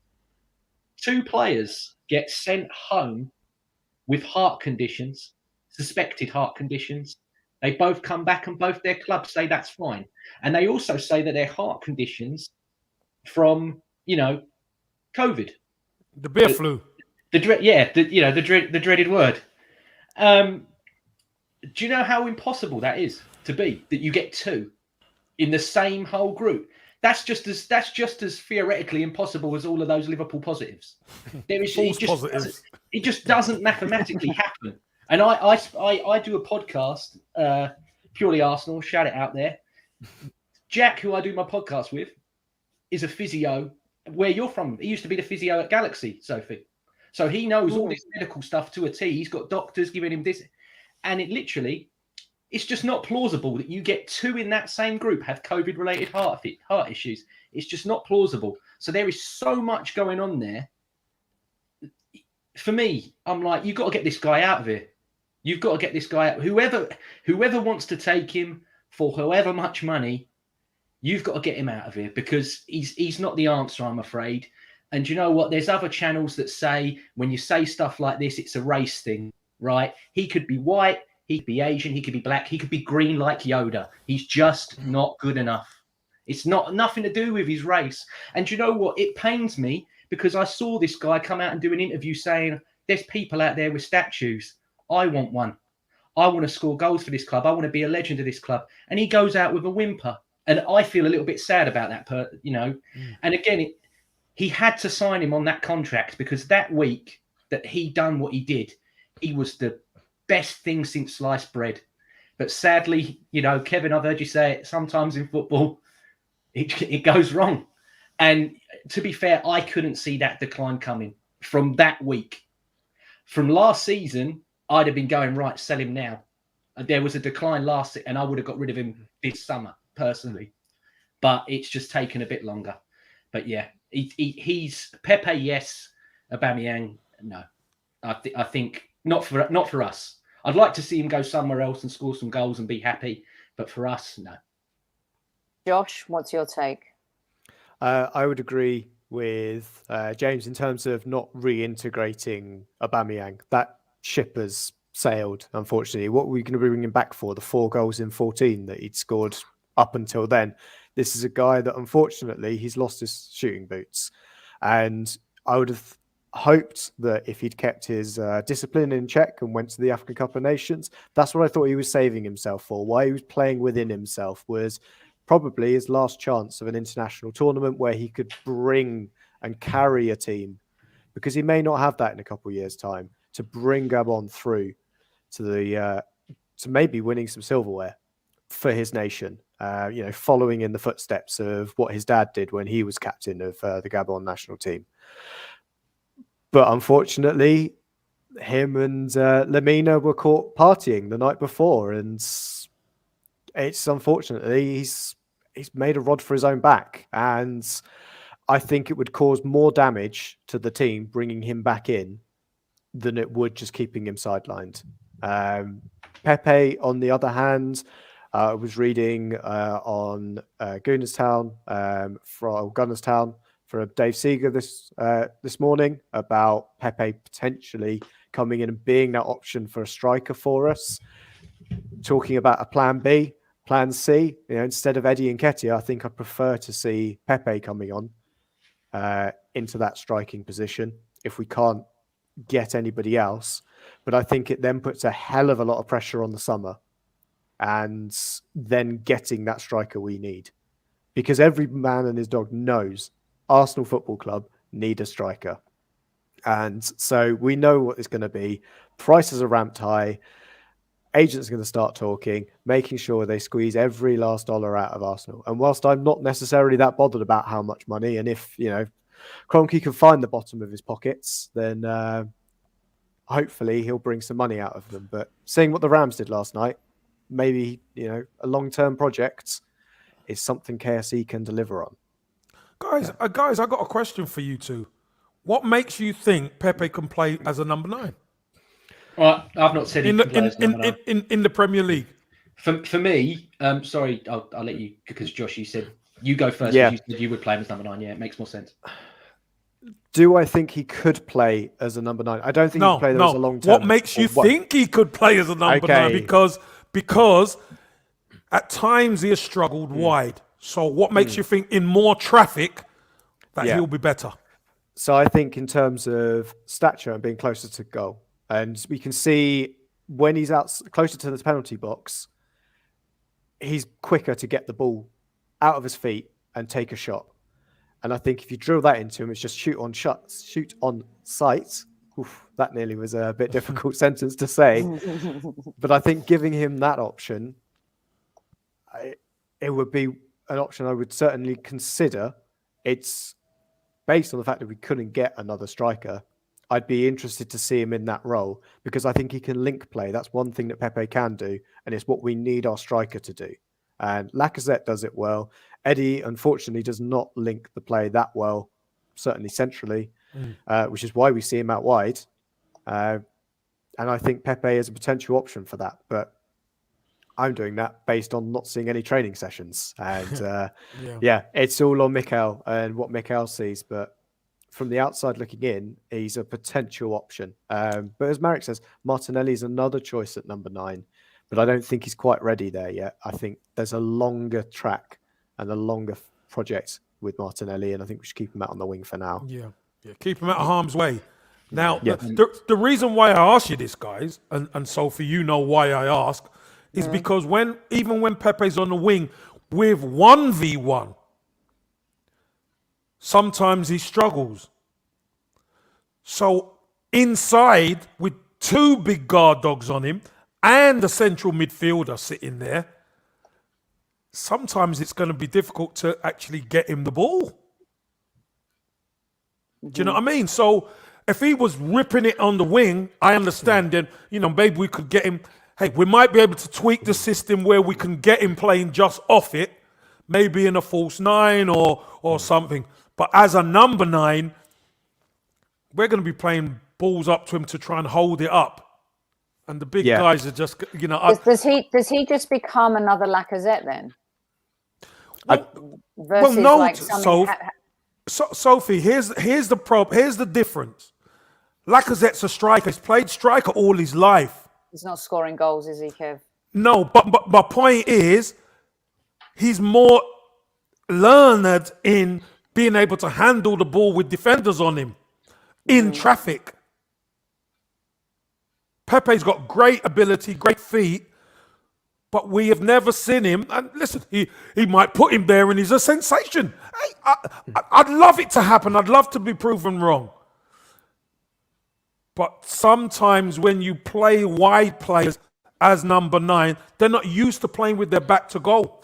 2 players get sent home with heart conditions, suspected heart conditions. They both come back, and both their clubs say that's fine. And they also say that their heart conditions from, COVID. The beer flu. The dreaded word. Do you know how impossible that is to be? That you get 2 in the same whole group. That's just as theoretically impossible as all of those Liverpool positives. It just doesn't mathematically happen. And I do a podcast, purely Arsenal. Shout it out there. Jack, who I do my podcast with, is a physio. Where you're from, he used to be the physio at Galaxy, Sophie. So he knows all this medical stuff to a T. He's got doctors giving him this. And it's just not plausible that you get 2 in that same group have COVID-related heart issues. It's just not plausible. So there is so much going on there. For me, I'm like, you've got to get this guy out of here. You've got to get this guy out. Whoever wants to take him for however much money, you've got to get him out of here, because he's not the answer, I'm afraid. And you know what? There's other channels that say when you say stuff like this, it's a race thing, right? He could be white, he could be Asian, he could be black, he could be green like Yoda. He's just not good enough. It's nothing to do with his race. And you know what? It pains me, because I saw this guy come out and do an interview saying, there's people out there with statues. I want one. I want to score goals for this club. I want to be a legend of this club. And he goes out with a whimper. And I feel a little bit sad about that, And again, he had to sign him on that contract because that week that he done what he did, he was the best thing since sliced bread. But sadly, Kevin, I've heard you say it, sometimes in football, it goes wrong. And to be fair, I couldn't see that decline coming from that week. From last season, I'd have been going, right, sell him now. There was a decline last, and I would have got rid of him this summer, personally. But it's just taken a bit longer. But yeah, he's Pepe, yes. Aubameyang, no. I think not for us. I'd like to see him go somewhere else and score some goals and be happy. But for us, no. Josh, what's your take? I would agree with James in terms of not reintegrating Aubameyang. That ship has sailed, unfortunately. What were we going to be bringing back for? The 4 goals in 14 that he'd scored up until then. This is a guy that, unfortunately, he's lost his shooting boots. And I would have hoped that if he'd kept his discipline in check and went to the African Cup of Nations, that's what I thought he was saving himself for. Why he was playing within himself was probably his last chance of an international tournament where he could bring and carry a team, because he may not have that in a couple of years' time, to bring Gabon through to the to maybe winning some silverware for his nation. Following in the footsteps of what his dad did when he was captain of the Gabon national team. But unfortunately, him and Lamina were caught partying the night before, and it's unfortunately he's made a rod for his own back, and I think it would cause more damage to the team bringing him back in than it would just keeping him sidelined. Pepe, on the other hand, I was reading on Gunnerstown for Dave Seeger this morning about Pepe potentially coming in and being that option for a striker for us. Talking about a plan B, plan C, instead of Eddie Nketiah, I think I prefer to see Pepe coming on into that striking position if we can't get anybody else. But I think it then puts a hell of a lot of pressure on the summer and then getting that striker we need. Because every man and his dog knows Arsenal Football Club need a striker. And so we know what it's going to be. Prices are ramped high. Agents are going to start talking, making sure they squeeze every last dollar out of Arsenal. And whilst I'm not necessarily that bothered about how much money, and if, Kroenke can find the bottom of his pockets, then hopefully he'll bring some money out of them. But seeing what the Rams did last night, maybe, a long-term project is something KSE can deliver on. Guys, I got a question for you two. What makes you think Pepe can play as a number 9? Well, I've not said in the Premier League. For me, sorry, I'll let you, because Josh, you said you go first. Yeah. You said you would play him as number 9. Yeah, it makes more sense. Do I think he could play as a number 9? I don't think he could play there as a long term. What makes you think he could play as a number 9? Because at times he has struggled wide. So what makes you think in more traffic that he'll be better? So I think in terms of stature and being closer to goal, and we can see when he's out closer to the penalty box, he's quicker to get the ball out of his feet and take a shot. And I think if you drill that into him, it's just shoot on sight. Oof, that nearly was a bit difficult sentence to say. But I think giving him that option, it would be an option I would certainly consider. It's based on the fact that we couldn't get another striker. I'd be interested to see him in that role because I think he can link play. That's one thing that Pepe can do, and it's what we need our striker to do. And Lacazette does it well. Eddie, unfortunately, does not link the play that well, certainly centrally, which is why we see him out wide. And I think Pepe is a potential option for that. But I'm doing that based on not seeing any training sessions. And it's all on Mikel and what Mikel sees. But from the outside looking in, he's a potential option. But as Marek says, Martinelli is another choice at number 9. But I don't think he's quite ready there yet. I think there's a longer track and a longer project with Martinelli, and I think we should keep him out on the wing for now. Yeah, keep him out of harm's way. Now, the reason why I ask you this, guys, and Sophie, you know why I ask, is because even when Pepe's on the wing, with 1v1, sometimes he struggles. So inside, with 2 big guard dogs on him and a central midfielder sitting there, sometimes it's going to be difficult to actually get him the ball. Do you know what I mean? So if he was ripping it on the wing, I understand then, maybe we could get him. Hey, we might be able to tweak the system where we can get him playing just off it, maybe in a false 9 or something. But as a number 9, we're going to be playing balls up to him to try and hold it up. And the big guys are just, Does he just become another Lacazette then? Well, no, Sophie, here's the problem. Here's the difference. Lacazette's a striker. He's played striker all his life. He's not scoring goals, is he, Kev? No, but my point is, he's more learned in being able to handle the ball with defenders on him in traffic. Pepe's got great ability, great feet, but we have never seen him. And listen, he might put him there and he's a sensation. Hey, I'd love it to happen. I'd love to be proven wrong. But sometimes when you play wide players as number 9, they're not used to playing with their back to goal.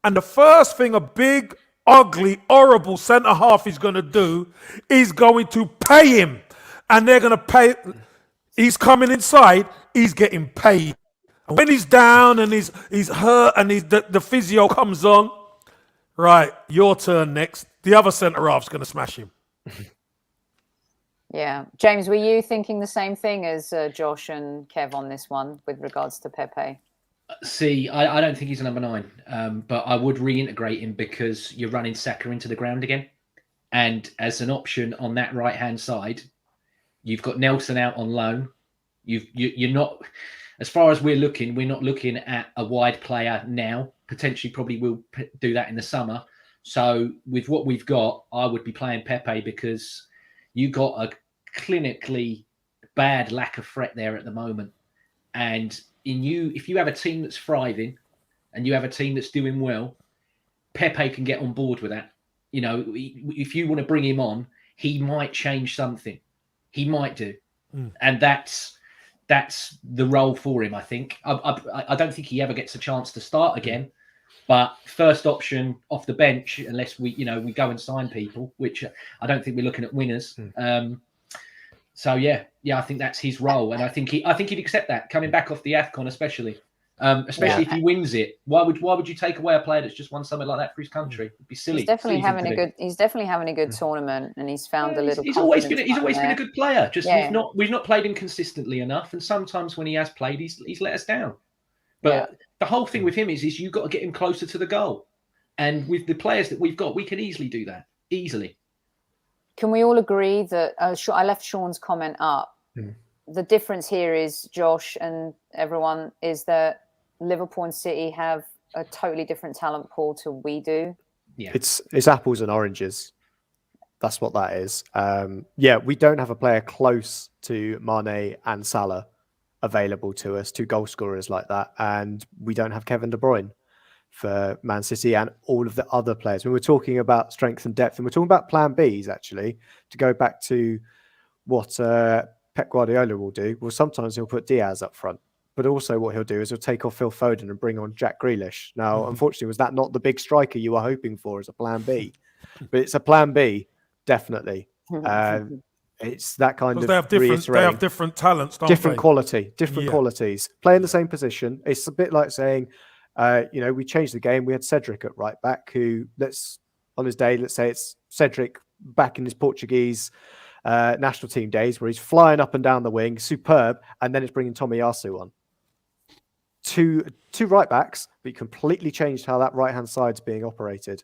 And the first thing a big, ugly, horrible centre-half is going to do is going to pay him. And they're going to pay. He's coming inside, he's getting paid. And when he's down and he's hurt and the physio comes on, right, your turn next. The other centre-half's going to smash him. Yeah. James, were you thinking the same thing as Josh and Kev on this one with regards to Pepe? See, I don't think he's a number 9, but I would reintegrate him because you're running Saka into the ground again. And as an option on that right-hand side, you've got Nelson out on loan. You're not, as far as we're not looking at a wide player now. Potentially probably will do that in the summer. So with what we've got, I would be playing Pepe because you got a clinically bad lack of threat there at the moment. And if you have a team that's thriving and you have a team that's doing well, Pepe can get on board with that. If you want to bring him on, he might change something. He might do. And that's the role for him, I think. I don't think he ever gets a chance to start again. But first option off the bench, unless we go and sign people, which I don't think we're looking at winners. So I think that's his role, and I think he'd accept that coming back off the AFCON, especially if he wins it. Why would you take away a player that's just won something like that for his country? It'd be silly. He's definitely having a good tournament, and he's found a little. He's always been a good player. Just we've not played him consistently enough, and sometimes when he has played, he's let us down. But the whole thing with him is you've got to get him closer to the goal. And with the players that we've got, we can easily do that. Easily. Can we all agree that I left Sean's comment up? The difference here is, Josh and everyone, is that Liverpool and City have a totally different talent pool to we do. Yeah. It's apples and oranges. That's what that is. We don't have a player close to Mane and Salah available to us, 2 goal scorers like that, and we don't have Kevin De Bruyne for Man City and all of the other players. When we're talking about strength and depth, and we're talking about plan Bs, actually, to go back to what Pep Guardiola will do, well, sometimes he'll put Diaz up front, but also what he'll do is he'll take off Phil Foden and bring on Jack Grealish. Now, unfortunately, was that not the big striker you were hoping for as a plan B? But it's a plan B, definitely. It's that kind of they have different talents, different qualities. Playing the same position. It's a bit like saying, we changed the game. We had Cedric at right back, who on his day, let's say it's Cedric back in his Portuguese national team days, where he's flying up and down the wing, superb, and then it's bringing Tomiyasu on. Two right backs, but he completely changed how that right hand side's being operated.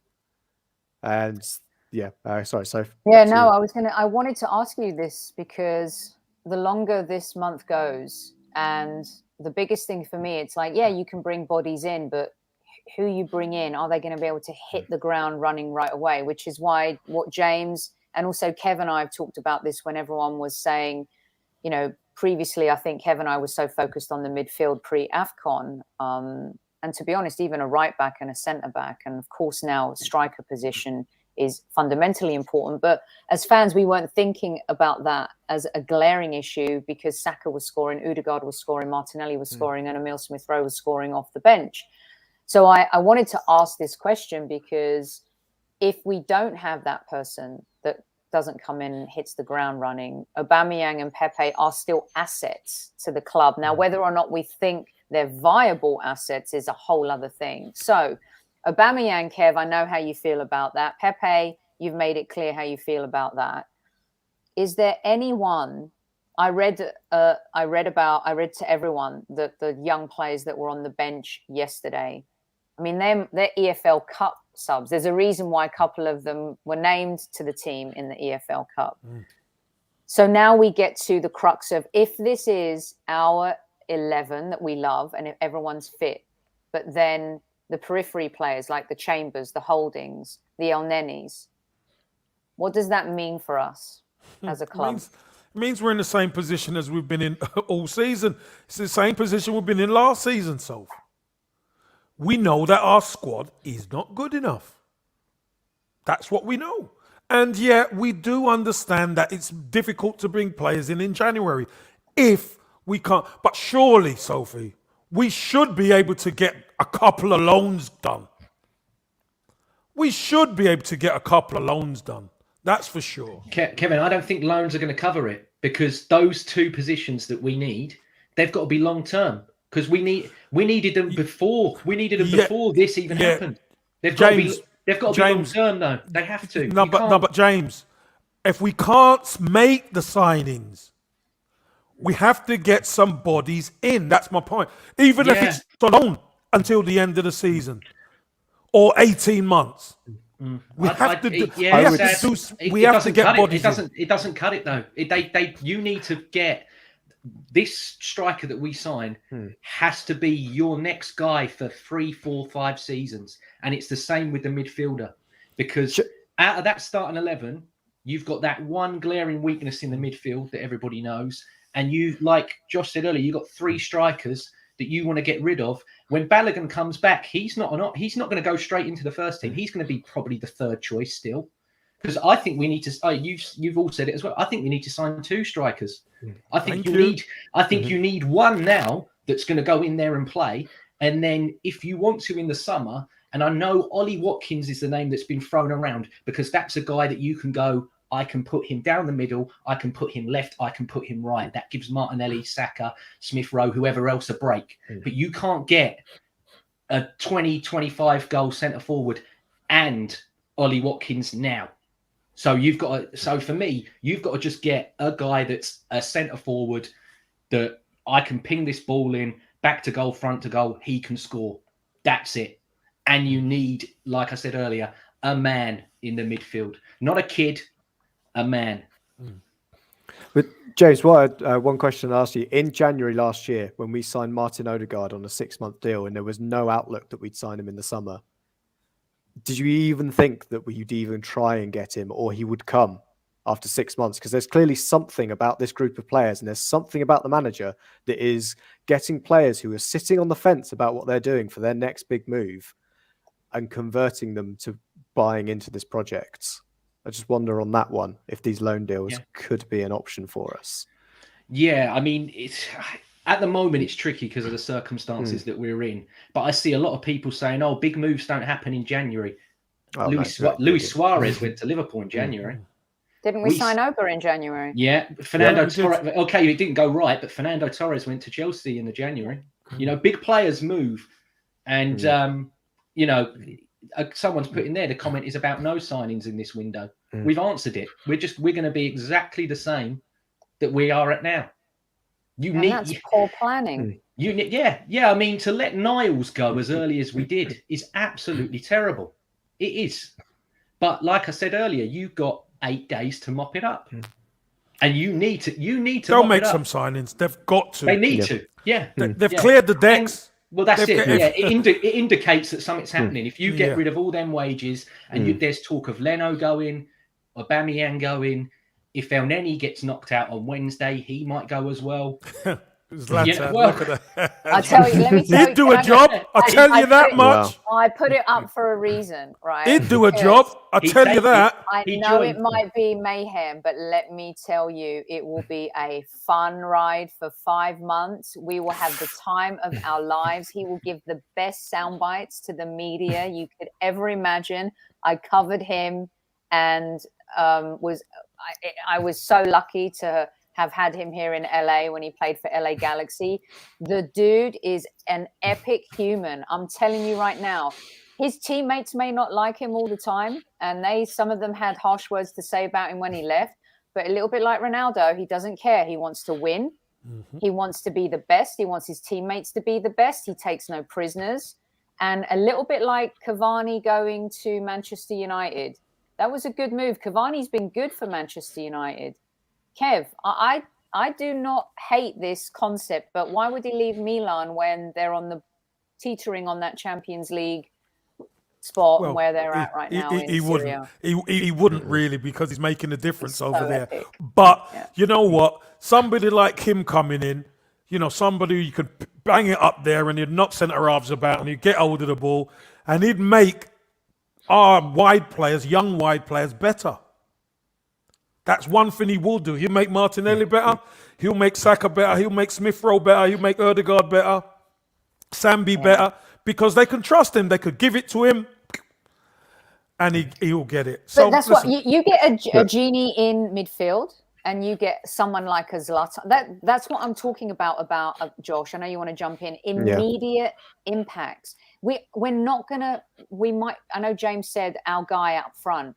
And sorry, Soph. I wanted to ask you this because the longer this month goes, and the biggest thing for me, it's like, you can bring bodies in, but who you bring in, are they going to be able to hit the ground running right away? Which is why what James and also Kev and I have talked about this when everyone was saying, previously, I think Kev and I were so focused on the midfield pre-AFCON. And to be honest, even a right back and a centre back, and of course now a striker position is fundamentally important. But as fans, we weren't thinking about that as a glaring issue because Saka was scoring, Ødegaard was scoring, Martinelli was scoring, and Emile Smith-Rowe was scoring off the bench. So I wanted to ask this question because if we don't have that person that doesn't come in and hits the ground running, Aubameyang and Pepe are still assets to the club. Now, whether or not we think they're viable assets is a whole other thing. So Aubameyang, Kev, I know how you feel about that. Pepe, you've made it clear how you feel about that. Is there anyone? I read to everyone the young players that were on the bench yesterday. I mean, they're EFL Cup subs. There's a reason why a couple of them were named to the team in the EFL Cup. So now we get to the crux of if this is our 11 that we love and if everyone's fit, but then the periphery players like the Chambers, the Holdings, the El Nenis, what does that mean for us as a club? It means we're in the same position as we've been in all season. It's the same position we've been in last season, Soph. We know that our squad is not good enough. That's what we know. And yet we do understand that it's difficult to bring players in January if we can't. But surely, Sophie, we should be able to get a couple of loans done. We should be able to get a couple of loans done. That's for sure. Kevin, I don't think loans are going to cover it because those two positions that we need, they've got to be long term. Because we needed them before. We needed them before this even happened. They've got to be long term though. They have to. But James, if we can't make the signings, we have to get some bodies in. That's my point. Even if it's a loan until the end of the season or 18 months. We have to get bodies in. It doesn't cut it though. You need to get this striker that we sign has to be your next guy for 3, 4, 5 seasons. And it's the same with the midfielder because out of that starting 11, you've got that one glaring weakness in the midfield that everybody knows. And you, like Josh said earlier, you've got 3 strikers that you want to get rid of. When Balogun comes back, he's not going to go straight into the first team. He's going to be probably the third choice still. Because I think we need to. You've all said it as well. I think we need to sign 2 strikers. I think you need one now that's going to go in there and play. And then if you want to in the summer, and I know Ollie Watkins is the name that's been thrown around because that's a guy that you can go. I can put him down the middle. I can put him left. I can put him right. That gives Martinelli, Saka, Smith-Rowe, whoever else a break. But you can't get a 20, 25 goal centre forward and Ollie Watkins now. So for me, you've got to just get a guy that's a centre forward that I can ping this ball in, back to goal, front to goal, he can score. That's it. And you need, like I said earlier, a man in the midfield. Not a kid, a man. But James, one question I asked you. In January last year, when we signed Martin Ødegaard on a 6-month deal and there was no outlook that we'd sign him in the summer, did you even think that you'd even try and get him or he would come after 6 months? Because there's clearly something about this group of players and there's something about the manager that is getting players who are sitting on the fence about what they're doing for their next big move and converting them to buying into this project. I just wonder on that one, if these loan deals could be an option for us. Yeah, I mean, at the moment, it's tricky because of the circumstances that we're in. But I see a lot of people saying, "Oh, big moves don't happen in January." Luis Suarez went to Liverpool in January. Didn't we sign Oba in January? Yeah, Fernando Torres. Okay, it didn't go right, but Fernando Torres went to Chelsea in the January. You know, big players move, and someone's put in there. The comment is about no signings in this window. We've answered it. We're going to be exactly the same that we are at now. That's poor planning. I mean, to let Niles go as early as we did is absolutely terrible. It is. But like I said earlier, you've got 8 days to mop it up, and you need to. They'll make some signings. They've got to. They need to. Yeah, they've cleared the decks. Well, that's it. Yeah, it indicates that something's happening. If you get rid of all them wages, and there's talk of Leno going, Aubameyang going. If El Neni gets knocked out on Wednesday, he might go as well. Zlatan, well, look at that. I tell you, let me tell you. He'd do a job. I tell you that much. I put it up for a reason, right? He'd do a job. I He'd tell you take that. I know it might be mayhem, but let me tell you, it will be a fun ride for 5 months. We will have the time of our lives. He will give the best sound bites to the media you could ever imagine. I covered him, and I was so lucky to have had him here in LA when he played for LA Galaxy. The dude is an epic human. I'm telling you right now. His teammates may not like him all the time, and some of them had harsh words to say about him when he left. But a little bit like Ronaldo, he doesn't care. He wants to win. Mm-hmm. He wants to be the best. He wants his teammates to be the best. He takes no prisoners. And a little bit like Cavani going to Manchester United. That was a good move. Cavani's been good for Manchester United. Kev, I do not hate this concept, but why would he leave Milan when they're on the teetering on that Champions League spot and where they're at right now in Syria? He wouldn't really, because he's making a difference over there. Epic. But you know what? Somebody like him coming in, somebody you could bang it up there and he'd knock centre halves about and he'd get hold of the ball and he'd make our young wide players better. That's one thing he will do. He'll make Martinelli better. He'll make Saka better. He'll make Smith Rowe better. He'll make Ødegaard better. Sambi better. Because they can trust him. They could give it to him and he'll get it. So that's what you get a genie in midfield and you get someone like a Zlatan. That's what I'm talking about Josh. I know you want to jump in. Immediate impacts. We're not going to, I know James said our guy up front.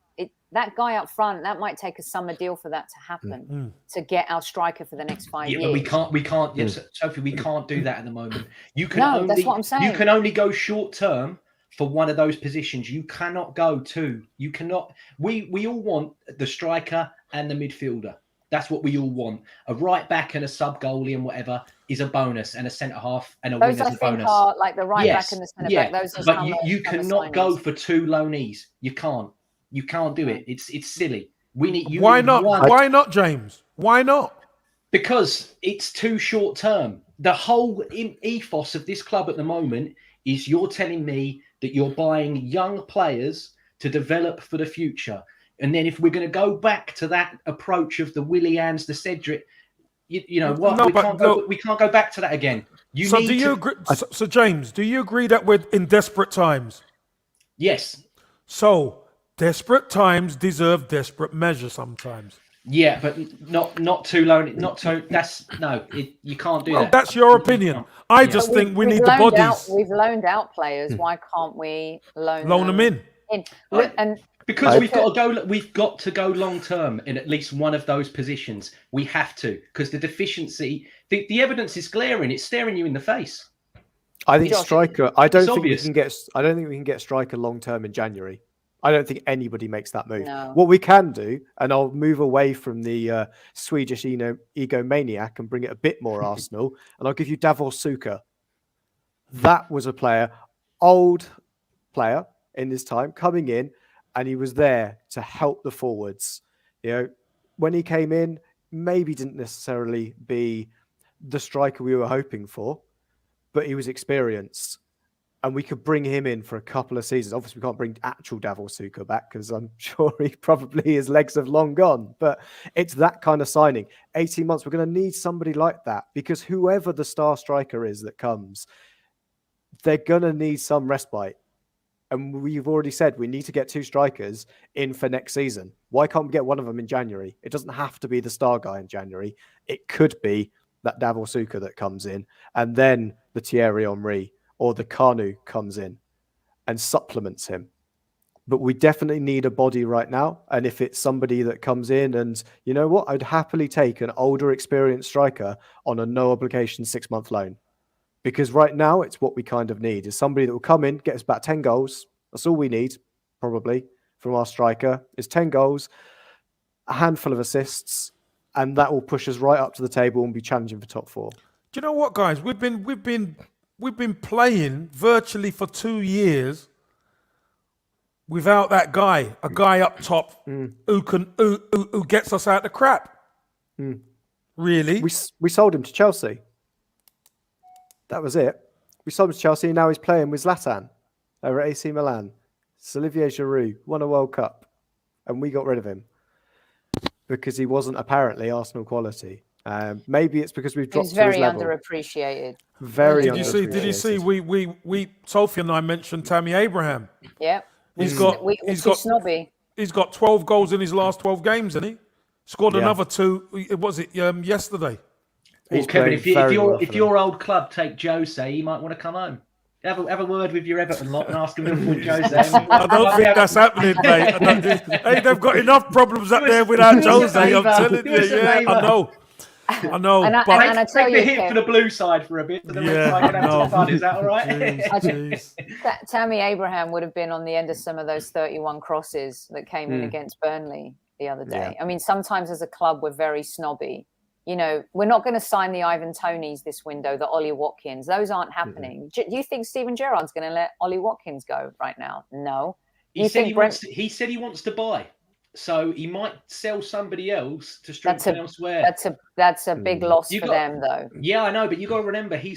That guy up front, that might take a summer deal for that to happen, to get our striker for the next 5 years. But we can't. Yes, Sophie, we can't do that at the moment. That's what I'm saying. You can only go short term for one of those positions. You cannot go two. You cannot. We all want the striker and the midfielder. That's what we all want. A right back and a sub goalie and whatever is a bonus, and a centre half and a winger is a bonus. Are like the right back and the centre back. Those are but you cannot go for two loanees. You can't. You can't do it. It's silly. Why not? Why not, James? Why not? Because it's too short term. The whole ethos of this club at the moment is you're telling me that you're buying young players to develop for the future. And then if we're going to go back to that approach of the Willians, the Cedric, we can't go back to that again. So James, do you agree that we're in desperate times? Yes. So desperate times deserve desperate measure sometimes. Yeah, but not too low. You can't do that. That's your opinion. I just think we need the bodies. We've loaned out players. Why can't we loan them in? Because we've got to go long term in at least one of those positions. We have to, because the deficiency, the evidence is glaring. It's staring you in the face. I think striker. I don't think we can get striker long term in January. I don't think anybody makes that move. No. What we can do, and I'll move away from the Swedish egomaniac and bring it a bit more Arsenal, and I'll give you Davor Suker. That was a player, old player in his time, coming in, and he was there to help the forwards. When he came in, maybe didn't necessarily be the striker we were hoping for, but he was experienced. And we could bring him in for a couple of seasons. Obviously, we can't bring actual Davor Suker back because I'm sure his legs have long gone. But it's that kind of signing. 18 months, we're going to need somebody like that because whoever the star striker is that comes, they're going to need some respite. And we've already said we need to get 2 strikers in for next season. Why can't we get one of them in January? It doesn't have to be the star guy in January. It could be that Davor Suker that comes in and then the Thierry Henry or the Kanu comes in and supplements him. But we definitely need a body right now. And if it's somebody that comes in and, you know what, I'd happily take an older experienced striker on a no obligation 6-month loan. Because right now it's what we kind of need is somebody that will come in, get us about 10 goals. That's all we need, probably, from our striker is 10 goals, a handful of assists, and that will push us right up to the table and be challenging for top 4. Do you know what, guys? We've been playing virtually for 2 years without that guy, a guy up top who gets us out of crap. Really? We sold him to Chelsea. That was it. We sold him to Chelsea, and now he's playing with Zlatan over at AC Milan. It's Olivier Giroud, won a World Cup, and we got rid of him because he wasn't apparently Arsenal quality. Maybe it's because we've dropped He's to his very level. underappreciated. Very Did underappreciated. you see? We Sophie and I mentioned Tammy Abraham. Yeah. He's got We're too snobby. He's got 12 goals in his last 12 games, hasn't he? Scored another 2. Was it yesterday? Well, He's Kevin, playing very well for if your old club take Jose, you might want to come home. Have a word with your Everton lot and ask them to appoint Jose. I don't think that's happening, mate. Hey, they've got enough problems up there without Jose. I'm telling you. Yeah, I know. And I tell take you, the hit Kev, for the blue side for a bit, and then we're going to have some fun. Is that all right? Jeez. Tammy Abraham would have been on the end of some of those 31 crosses that came in against Burnley the other day. Yeah. I mean, sometimes as a club, we're very snobby. You know, we're not going to sign the Ivan Tonys this window, the Ollie Watkins. Those aren't happening. Do you think Steven Gerrard's going to let Ollie Watkins go right now? No. He said he wants to buy. So he might sell somebody else to strengthen elsewhere. That's a big loss for them, though. Yeah, I know, but you got to remember, he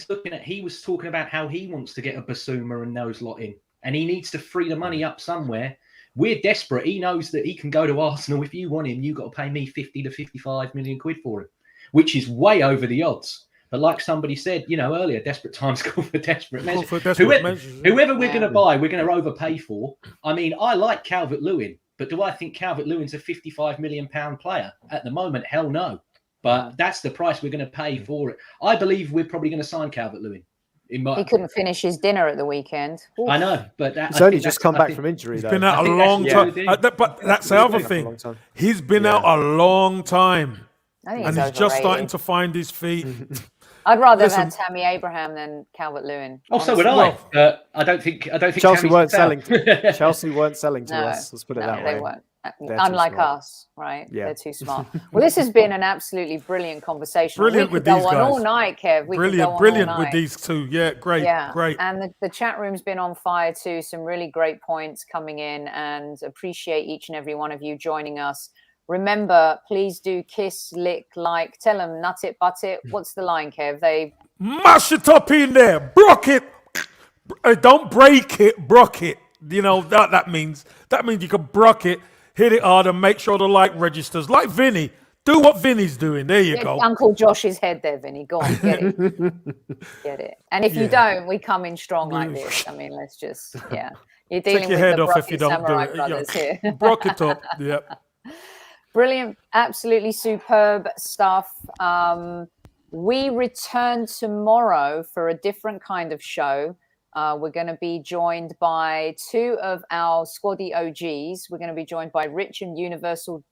was talking about how he wants to get a Basuma and those lot in, and he needs to free the money up somewhere. We're desperate. He knows that he can go to Arsenal. If you want him, you've got to pay me 50 to 55 million quid for him, which is way over the odds. But like somebody said, earlier, desperate times call for desperate measures. Whoever we're going to buy, we're going to overpay for. I mean, I like Calvert-Lewin. But do I think Calvert-Lewin's a £55 million player? At the moment, hell no. But that's the price we're going to pay for it. I believe we're probably going to sign Calvert-Lewin. He couldn't finish his dinner at the weekend. Oof. I know, but he's only just come back from injury. He's been out a long time. But that's the other thing. He's been out a long time. And he's just starting to find his feet. I'd rather have had Tammy Abraham than Calvert-Lewin. Oh, so would I. I don't think Chelsea weren't selling. Chelsea weren't selling to us. Let's put it that way. They weren't. Unlike us, right? Yeah. They're too smart. Well, this has been an absolutely brilliant conversation. Brilliant with these guys. All night, Kev. Brilliant with these two. Yeah, great. And the chat room's been on fire too. Some really great points coming in, and appreciate each and every one of you joining us. Remember, please do kiss, lick, like, tell them, nut it, butt it. What's the line, Kev? They mash it up in there, brock it. Don't break it, brock it. That means you can brock it, hit it hard, and make sure the like registers. Like Vinny, do what Vinny's doing. There you go. Uncle Josh's head there, Vinny. Go on, get it, get it. And if you don't, we come in strong like this. I mean, let's just You're dealing take your with head the off if you don't do brothers it. Here. Brock it up. Yep. Brilliant, absolutely superb stuff. We return tomorrow for a different kind of show. We're going to be joined by two of our squaddy OGs. We're going to be joined by Rich and Universal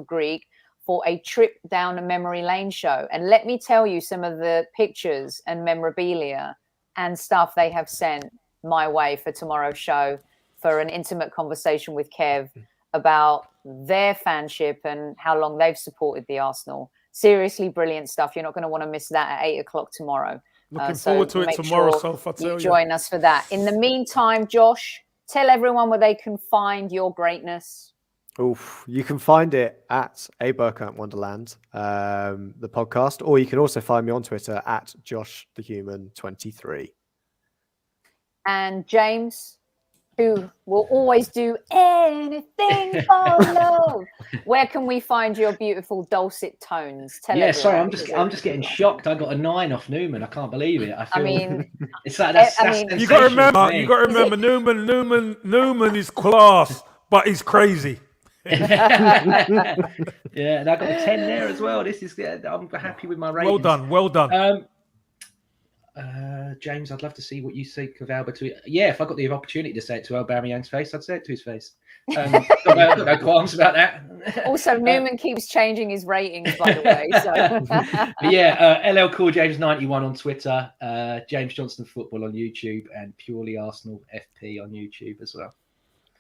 Greek for a trip down a memory lane show. And let me tell you some of the pictures and memorabilia and stuff they have sent my way for tomorrow's show for an intimate conversation with Kev about their fanship and how long they've supported the Arsenal. Seriously brilliant stuff. You're not going to want to miss that at 8:00 tomorrow. Looking forward to it tomorrow, Soph, I tell you. Join us for that. In the meantime, Josh, tell everyone where they can find your greatness. You can find it at A Burkamp Wonderland, the podcast, or you can also find me on Twitter at JoshTheHuman23. And James, who will always do anything for love. Where can we find your beautiful dulcet tones? Sorry, I'm just getting shocked. I got a 9 off Newman. I can't believe it. I mean, it's like that's you got to remember, Newman is class, but he's crazy. Yeah, and I got a 10 there as well. I'm happy with my rating. Well done. James, I'd love to see what you think of Albert. Yeah, if I got the opportunity to say it to Aubameyang's face, I'd say it to his face. Got no qualms about that. Also, Newman keeps changing his ratings, by the way. So. LL Cool James 91 on Twitter, James Johnston Football on YouTube, and Purely Arsenal FP on YouTube as well.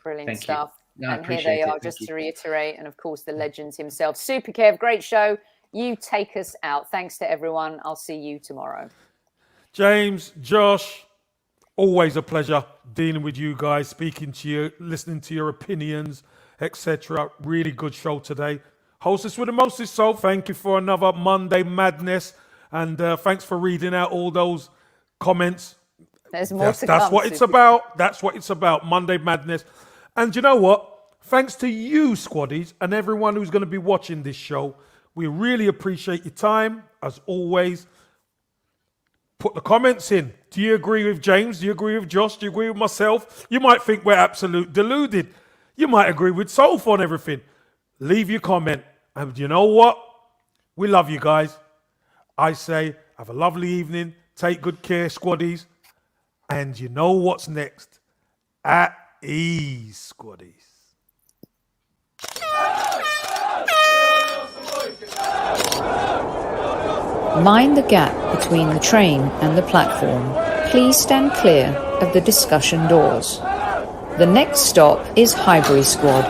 Brilliant stuff. And here they are, just to reiterate, and of course the legends himself, Super Kev. Great show. You take us out. Thanks to everyone. I'll see you tomorrow. James, Josh, always a pleasure dealing with you guys, speaking to you, listening to your opinions, etc. Really good show today. Hostess with the mostest, so thank you for another Monday Madness. And thanks for reading out all those comments. There's more to That's come, what it's Super. about. That's what it's about. Monday Madness. And you know what? Thanks to you, squaddies, and everyone who's going to be watching this show. We really appreciate your time, as always. Put the comments in. Do you agree with James? Do you agree with Josh? Do you agree with myself? You might think we're absolute deluded. You might agree with Soph on everything. Leave your comment. And you know what? We love you guys. I say, have a lovely evening. Take good care, squaddies. And you know what's next? At ease, squaddies. Mind the gap between the train and the platform. Please stand clear of the discussion doors. The next stop is Highbury Squad.